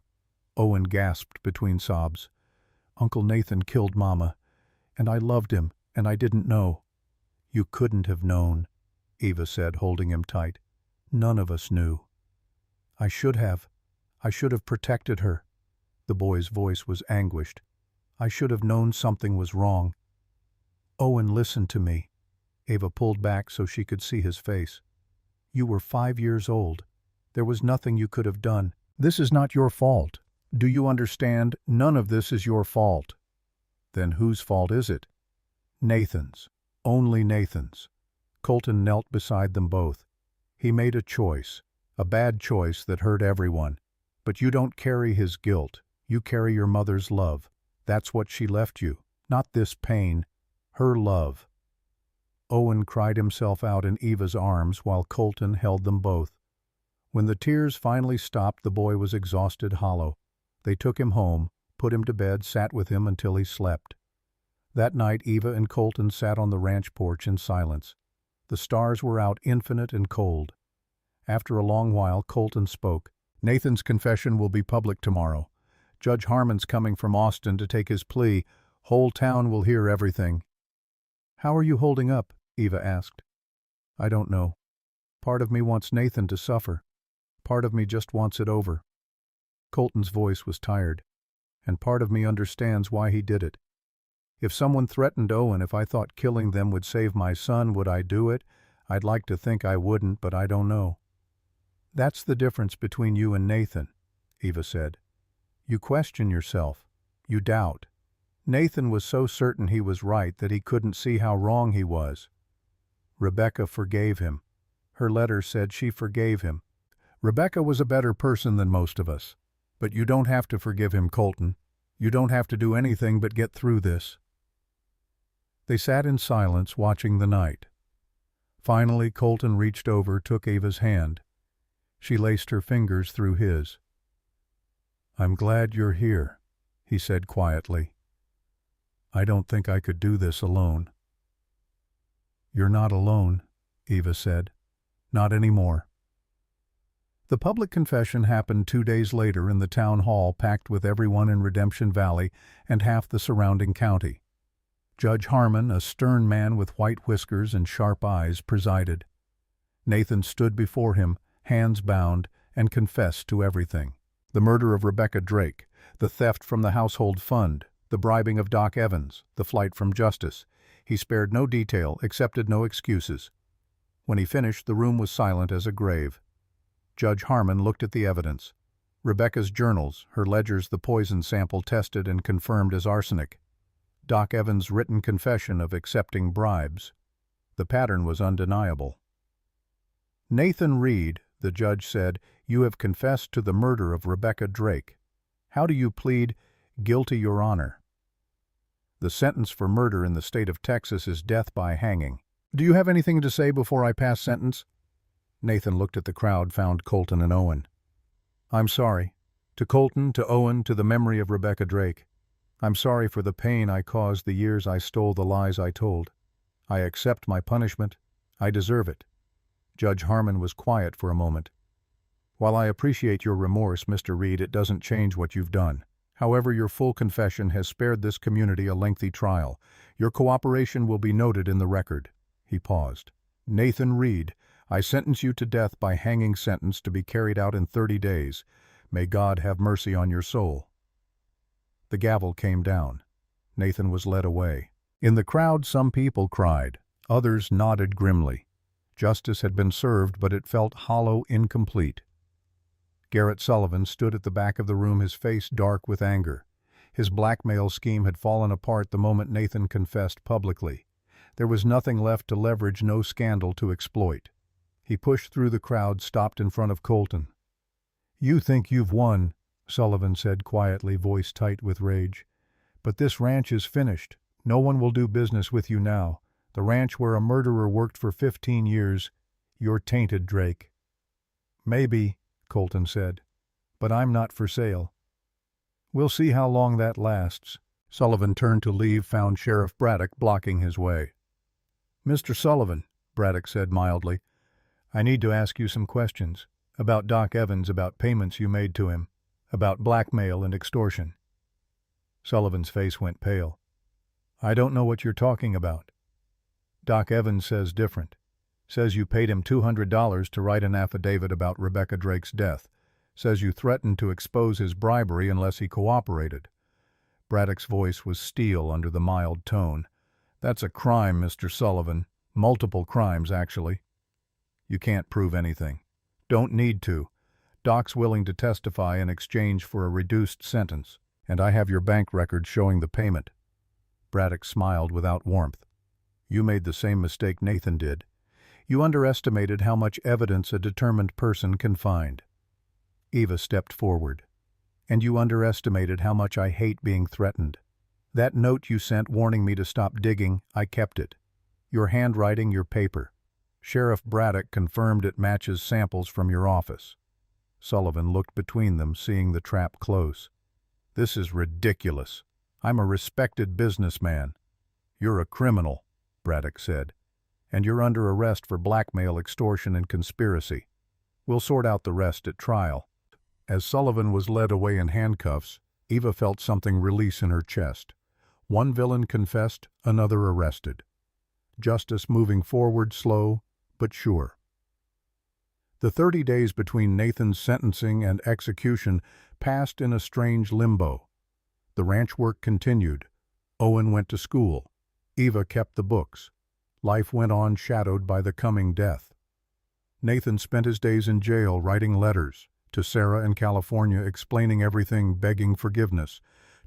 Owen gasped between sobs. "Uncle Nathan killed Mama, and I loved him, and I didn't know." "You couldn't have known," Eva said, holding him tight. "None of us knew." "I should have. I should have protected her." The boy's voice was anguished. "I should have known something was wrong." "Owen, listen to me." Eva pulled back so she could see his face. "You were 5 years old. There was nothing you could have done. This is not your fault. Do you understand? None of this is your fault." "Then whose fault is it?" "Nathan's. Only Nathan's." Colton knelt beside them both. "He made a choice, a bad choice that hurt everyone. But you don't carry his guilt. You carry your mother's love. That's what she left you. Not this pain. Her love." Owen cried himself out in Eva's arms while Colton held them both. When the tears finally stopped, the boy was exhausted, hollow. They took him home, put him to bed, sat with him until he slept. That night Eva and Colton sat on the ranch porch in silence. The stars were out, infinite and cold. After a long while Colton spoke. "Nathan's confession will be public tomorrow. Judge Harmon's coming from Austin to take his plea. Whole town will hear everything." "How are you holding up?" Eva asked. "I don't know. Part of me wants Nathan to suffer. Part of me just wants it over." Colton's voice was tired. "And part of me understands why he did it. If someone threatened Owen if I thought killing them would save my son, would I do it? I'd like to think I wouldn't, but I don't know." "That's the difference between you and Nathan," Eva said. "You question yourself. You doubt. Nathan was so certain he was right that he couldn't see how wrong he was. Rebecca forgave him. Her letter said she forgave him. Rebecca was a better person than most of us. But you don't have to forgive him, Colton. You don't have to do anything but get through this." They sat in silence, watching the night. Finally, Colton reached over, took Eva's hand. She laced her fingers through his. "I'm glad you're here," he said quietly. "I don't think I could do this alone." "You're not alone," Eva said. "Not anymore." The public confession happened 2 days later in the town hall, packed with everyone in Redemption Valley and half the surrounding county. Judge Harmon, a stern man with white whiskers and sharp eyes, presided. Nathan stood before him, hands bound, and confessed to everything. The murder of Rebecca Drake, the theft from the household fund, the bribing of Doc Evans, the flight from justice. He spared no detail, accepted no excuses. When he finished, the room was silent as a grave. Judge Harmon looked at the evidence. Rebecca's journals, her ledgers, the poison sample tested and confirmed as arsenic. Doc Evans' written confession of accepting bribes. The pattern was undeniable. "Nathan Reed," the judge said, "you have confessed to the murder of Rebecca Drake. How do you plead, 'Guilty, Your Honor'?" "The sentence for murder in the state of Texas is death by hanging. Do you have anything to say before I pass sentence?" Nathan looked at the crowd, found Colton and Owen. "I'm sorry. To Colton, to Owen, to the memory of Rebecca Drake. I'm sorry for the pain I caused, the years I stole, the lies I told. I accept my punishment. I deserve it." Judge Harmon was quiet for a moment. "While I appreciate your remorse, Mr. Reed, it doesn't change what you've done. However, your full confession has spared this community a lengthy trial. Your cooperation will be noted in the record." He paused. "Nathan Reed, I sentence you to death by hanging sentence to be carried out in 30 days. May God have mercy on your soul." The gavel came down. Nathan was led away. In the crowd, some people cried. Others nodded grimly. Justice had been served, but it felt hollow, incomplete. Garrett Sullivan stood at the back of the room, his face dark with anger. His blackmail scheme had fallen apart the moment Nathan confessed publicly. There was nothing left to leverage, no scandal to exploit. He pushed through the crowd, stopped in front of Colton. "You think you've won," Sullivan said quietly, voice tight with rage. "But this ranch is finished. No one will do business with you now. The ranch where a murderer worked for 15 years. You're tainted, Drake." "Maybe," Colton said, "but I'm not for sale." "We'll see how long that lasts." Sullivan turned to leave, found Sheriff Braddock blocking his way. "Mr. Sullivan," Braddock said mildly, "I need to ask you some questions. About Doc Evans, about payments you made to him, about blackmail and extortion." Sullivan's face went pale. "I don't know what you're talking about." "Doc Evans says different. Says you paid him $200 to write an affidavit about Rebecca Drake's death. Says you threatened to expose his bribery unless he cooperated." Braddock's voice was steel under the mild tone. "That's a crime, Mr. Sullivan. Multiple crimes, actually. You can't prove anything. Don't need to. Doc's willing to testify in exchange for a reduced sentence, and I have your bank records showing the payment." Braddock smiled without warmth. "You made the same mistake Nathan did. You underestimated how much evidence a determined person can find." Eva stepped forward. "And you underestimated how much I hate being threatened. That note you sent warning me to stop digging, I kept it. Your handwriting, your paper. Sheriff Braddock confirmed it matches samples from your office." Sullivan looked between them, seeing the trap close. "This is ridiculous. I'm a respected businessman." "You're a criminal," Braddock said. "And you're under arrest for blackmail, extortion, and conspiracy. We'll sort out the rest at trial." As Sullivan was led away in handcuffs, Eva felt something release in her chest. One villain confessed, another arrested. Justice moving forward, slow but sure. The 30 days between Nathan's sentencing and execution passed in a strange limbo. The ranch work continued. Owen went to school. Eva kept the books. Life went on shadowed by the coming death. Nathan spent his days in jail writing letters, to Sarah in California explaining everything, begging forgiveness,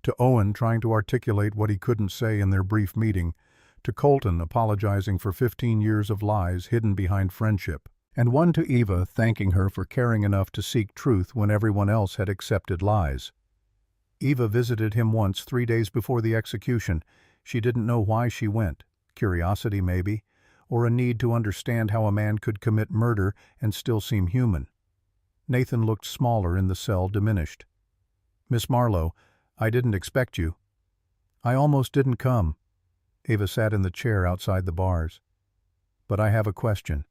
to Owen trying to articulate what he couldn't say in their brief meeting, to Colton apologizing for 15 years of lies hidden behind friendship, and one to Eva thanking her for caring enough to seek truth when everyone else had accepted lies. Eva visited him once 3 days before the execution. She didn't know why she went. Curiosity, maybe, or a need to understand how a man could commit murder and still seem human. Nathan looked smaller in the cell, diminished. "Miss Marlowe, I didn't expect you." "I almost didn't come." Eva sat in the chair outside the bars. "But I have a question.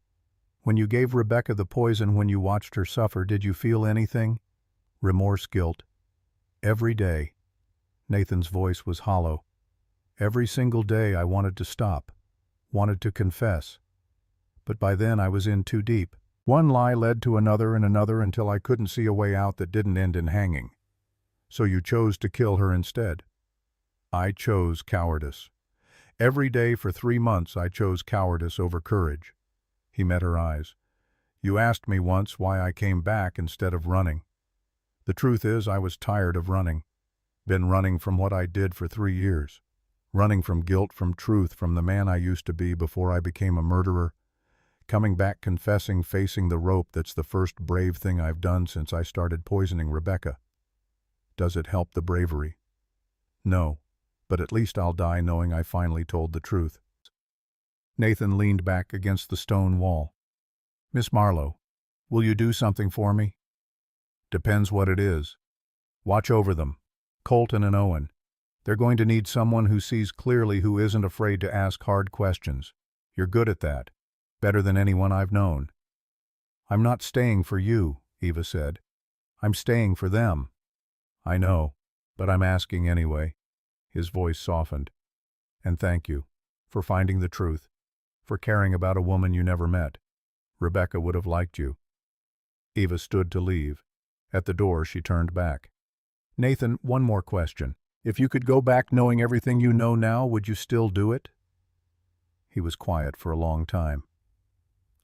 When you gave Rebecca the poison, when you watched her suffer, did you feel anything? Remorse, guilt?" "Every day." Nathan's voice was hollow. "Every single day I wanted to stop, wanted to confess. But by then I was in too deep. One lie led to another and another until I couldn't see a way out that didn't end in hanging. So you chose to kill her instead." "I chose cowardice. Every day for 3 months I chose cowardice over courage." He met her eyes. "You asked me once why I came back instead of running. The truth is I was tired of running. Been running from what I did for 3 years. Running from guilt, from truth, from the man I used to be before I became a murderer. Coming back confessing, facing the rope. That's the first brave thing I've done since I started poisoning Rebecca. Does it help the bravery? No, but at least I'll die knowing I finally told the truth." Nathan leaned back against the stone wall. "Miss Marlowe, will you do something for me?" "Depends what it is. Watch over them, Colton and Owen. They're going to need someone who sees clearly, who isn't afraid to ask hard questions. You're good at that. Better than anyone I've known." "I'm not staying for you," Eva said. "I'm staying for them." "I know, but I'm asking anyway." His voice softened. "And thank you for finding the truth, for caring about a woman you never met. Rebecca would have liked you." Eva stood to leave. At the door she turned back. "Nathan, one more question. If you could go back knowing everything you know now, would you still do it?" He was quiet for a long time.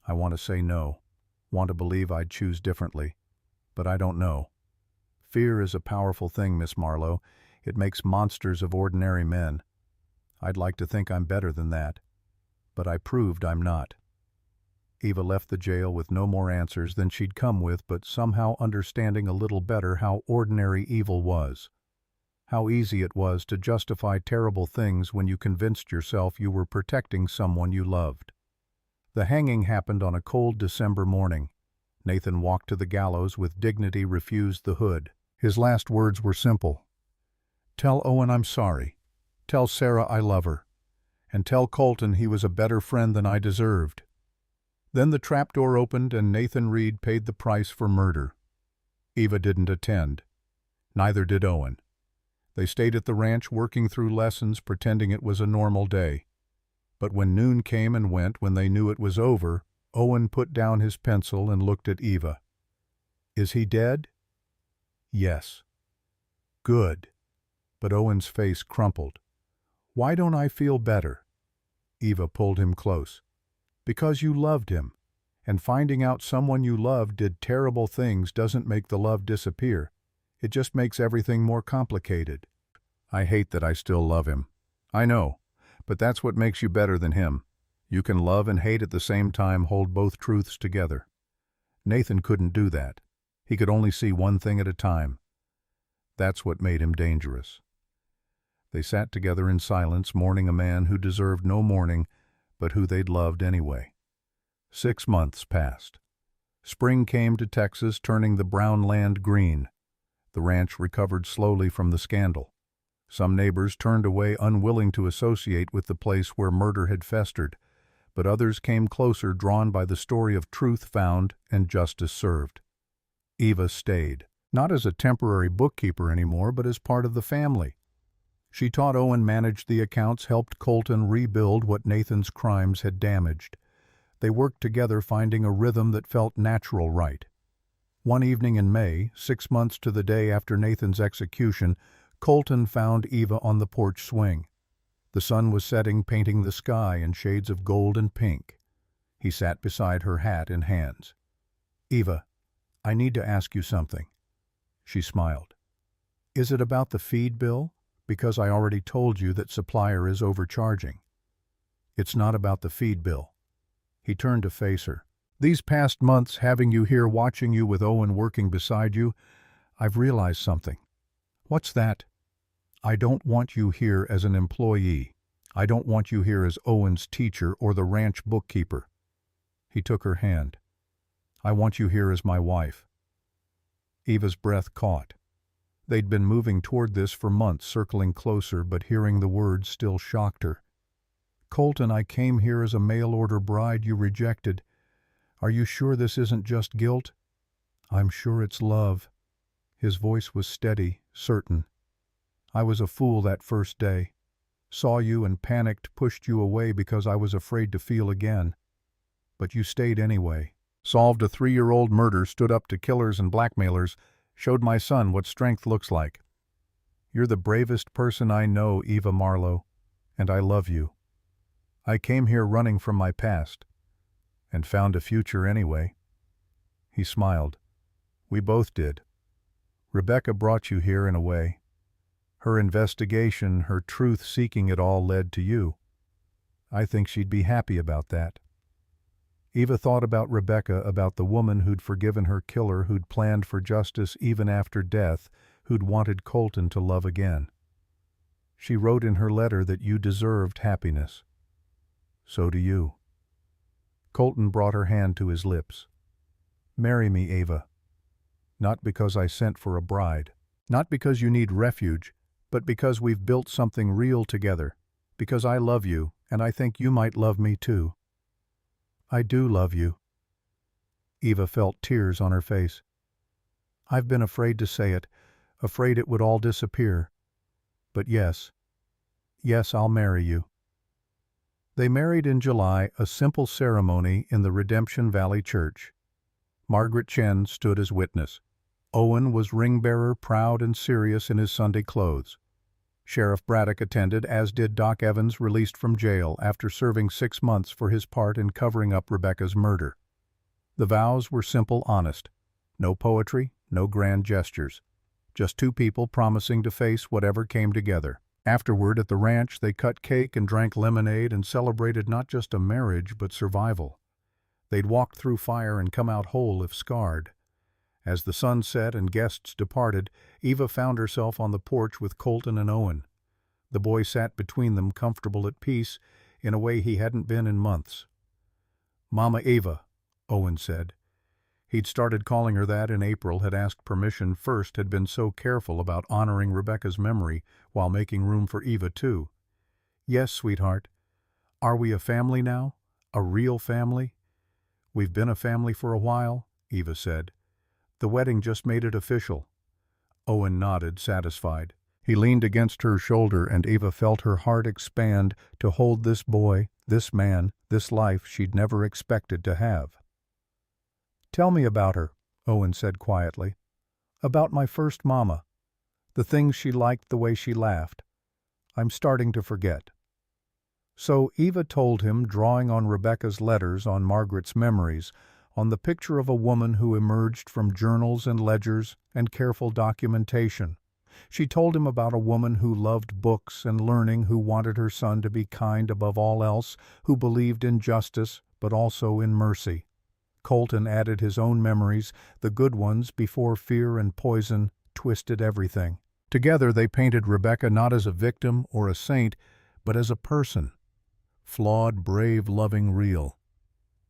"I want to say no, want to believe I'd choose differently, but I don't know. Fear is a powerful thing, Miss Marlowe. It makes monsters of ordinary men. I'd like to think I'm better than that, but I proved I'm not." Eva left the jail with no more answers than she'd come with, but somehow understanding a little better how ordinary evil was. How easy it was to justify terrible things when you convinced yourself you were protecting someone you loved. The hanging happened on a cold December morning. Nathan walked to the gallows with dignity, refused the hood. His last words were simple. "Tell Owen I'm sorry. Tell Sarah I love her. And tell Colton he was a better friend than I deserved." Then the trapdoor opened and Nathan Reed paid the price for murder. Eva didn't attend. Neither did Owen. They stayed at the ranch working through lessons, pretending it was a normal day. But when noon came and went, when they knew it was over, Owen put down his pencil and looked at Eva. "Is he dead?" "Yes." "Good." But Owen's face crumpled. "Why don't I feel better?" Eva pulled him close. "Because you loved him. And finding out someone you loved did terrible things doesn't make the love disappear. It just makes everything more complicated. I hate that I still love him. I know. But that's what makes you better than him. You can love and hate at the same time, hold both truths together. Nathan couldn't do that. He could only see one thing at a time. That's what made him dangerous." They sat together in silence, mourning a man who deserved no mourning, but who they'd loved anyway. 6 months passed. Spring came to Texas, turning the brown land green. The ranch recovered slowly from the scandal. Some neighbors turned away, unwilling to associate with the place where murder had festered, but others came closer, drawn by the story of truth found and justice served. Eva stayed, not as a temporary bookkeeper anymore, but as part of the family. She taught Owen, managed the accounts, helped Colton rebuild what Nathan's crimes had damaged. They worked together, finding a rhythm that felt natural, right. One evening in May, 6 months to the day after Nathan's execution, Colton found Eva on the porch swing. The sun was setting, painting the sky in shades of gold and pink. He sat beside her, hat in hands. "Eva, I need to ask you something." She smiled. "Is it about the feed bill? Because I already told you that supplier is overcharging." "It's not about the feed bill." He turned to face her. "These past months, having you here, watching you with Owen working beside you, I've realized something." "What's that?" "I don't want you here as an employee. I don't want you here as Owen's teacher or the ranch bookkeeper." He took her hand. "I want you here as my wife." Eva's breath caught. They'd been moving toward this for months, circling closer, but hearing the words still shocked her. "Colton, I came here as a mail-order bride you rejected. Are you sure this isn't just guilt?" "I'm sure it's love." His voice was steady, certain. "I was a fool that first day. Saw you and panicked, pushed you away because I was afraid to feel again. But you stayed anyway. Solved a 3-year-old murder, stood up to killers and blackmailers, showed my son what strength looks like. You're the bravest person I know, Eva Marlowe, and I love you. I came here running from my past, and found a future anyway." He smiled. "We both did. Rebecca brought you here in a way. Her investigation, her truth-seeking, it all led to you. I think she'd be happy about that." Eva thought about Rebecca, about the woman who'd forgiven her killer, who'd planned for justice even after death, who'd wanted Colton to love again. "She wrote in her letter that you deserved happiness. So do you." Colton brought her hand to his lips. "Marry me, Ava. Not because I sent for a bride. Not because you need refuge, but because we've built something real together. Because I love you, and I think you might love me too." "I do love you." Eva felt tears on her face. "I've been afraid to say it, afraid it would all disappear. But yes, I'll marry you." They married in July, a simple ceremony in the Redemption Valley Church. Margaret Chen stood as witness. Owen was ring-bearer, proud and serious in his Sunday clothes. Sheriff Braddock attended, as did Doc Evans, released from jail after serving 6 months for his part in covering up Rebecca's murder. The vows were simple, honest. No poetry, no grand gestures. Just 2 people promising to face whatever came together. Afterward, at the ranch, they cut cake and drank lemonade and celebrated not just a marriage, but survival. They'd walked through fire and come out whole if scarred. As the sun set and guests departed, Eva found herself on the porch with Colton and Owen. The boy sat between them, comfortable, at peace, in a way he hadn't been in months. "Mama Eva," Owen said. He'd started calling her that in April, had asked permission first, had been so careful about honoring Rebecca's memory while making room for Eva too. "Yes, sweetheart. Are we a family now? A real family?" "We've been a family for a while," Eva said. "The wedding just made it official." Owen nodded, satisfied. He leaned against her shoulder, and Eva felt her heart expand to hold this boy, this man, this life she'd never expected to have. "Tell me about her," Owen said quietly. "About my first mama. The things she liked, the way she laughed. I'm starting to forget." So Eva told him, drawing on Rebecca's letters, on Margaret's memories, on the picture of a woman who emerged from journals and ledgers and careful documentation. She told him about a woman who loved books and learning, who wanted her son to be kind above all else, who believed in justice but also in mercy. Colton added his own memories, the good ones, before fear and poison twisted everything. Together they painted Rebecca not as a victim or a saint, but as a person. Flawed, brave, loving, real.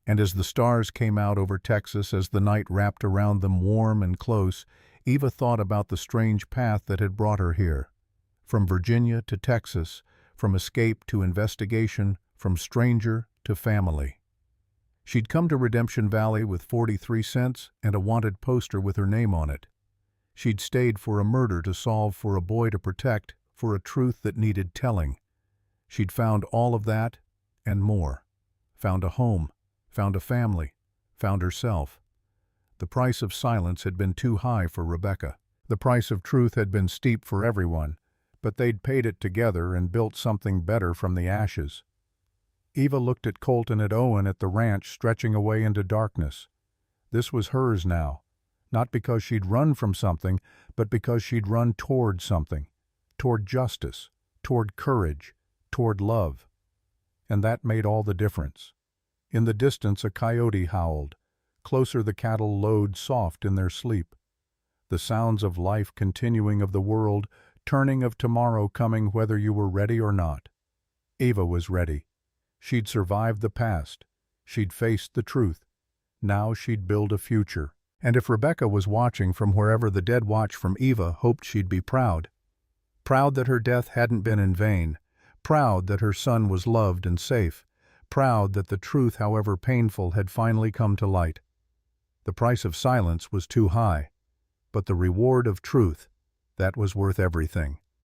And as the stars came out over Texas, as the night wrapped around them warm and close, Eva thought about the strange path that had brought her here. From Virginia to Texas, from escape to investigation, from stranger to family. She'd come to Redemption Valley with 43 cents and a wanted poster with her name on it. She'd stayed for a murder to solve, for a boy to protect, for a truth that needed telling. She'd found all of that and more. Found a home, found a family, found herself. The price of silence had been too high for Rebecca. The price of truth had been steep for everyone. but they'd paid it together and built something better from the ashes. Eva looked at Colt and at Owen at the ranch stretching away into darkness. This was hers now, not because she'd run from something, but because she'd run toward something, toward justice, toward courage, toward love. And that made all the difference. In the distance a coyote howled. Closer the cattle lowed soft in their sleep. The sounds of life continuing, of the world, turning, of tomorrow coming whether you were ready or not. Eva was ready. She'd survived the past. She'd faced the truth. Now she'd build a future. And if Rebecca was watching from wherever the dead watch from Eva hoped she'd be proud. Proud that her death hadn't been in vain. Proud that her son was loved and safe. Proud that the truth, however painful, had finally come to light. The price of silence was too high, but the reward of truth, that was worth everything.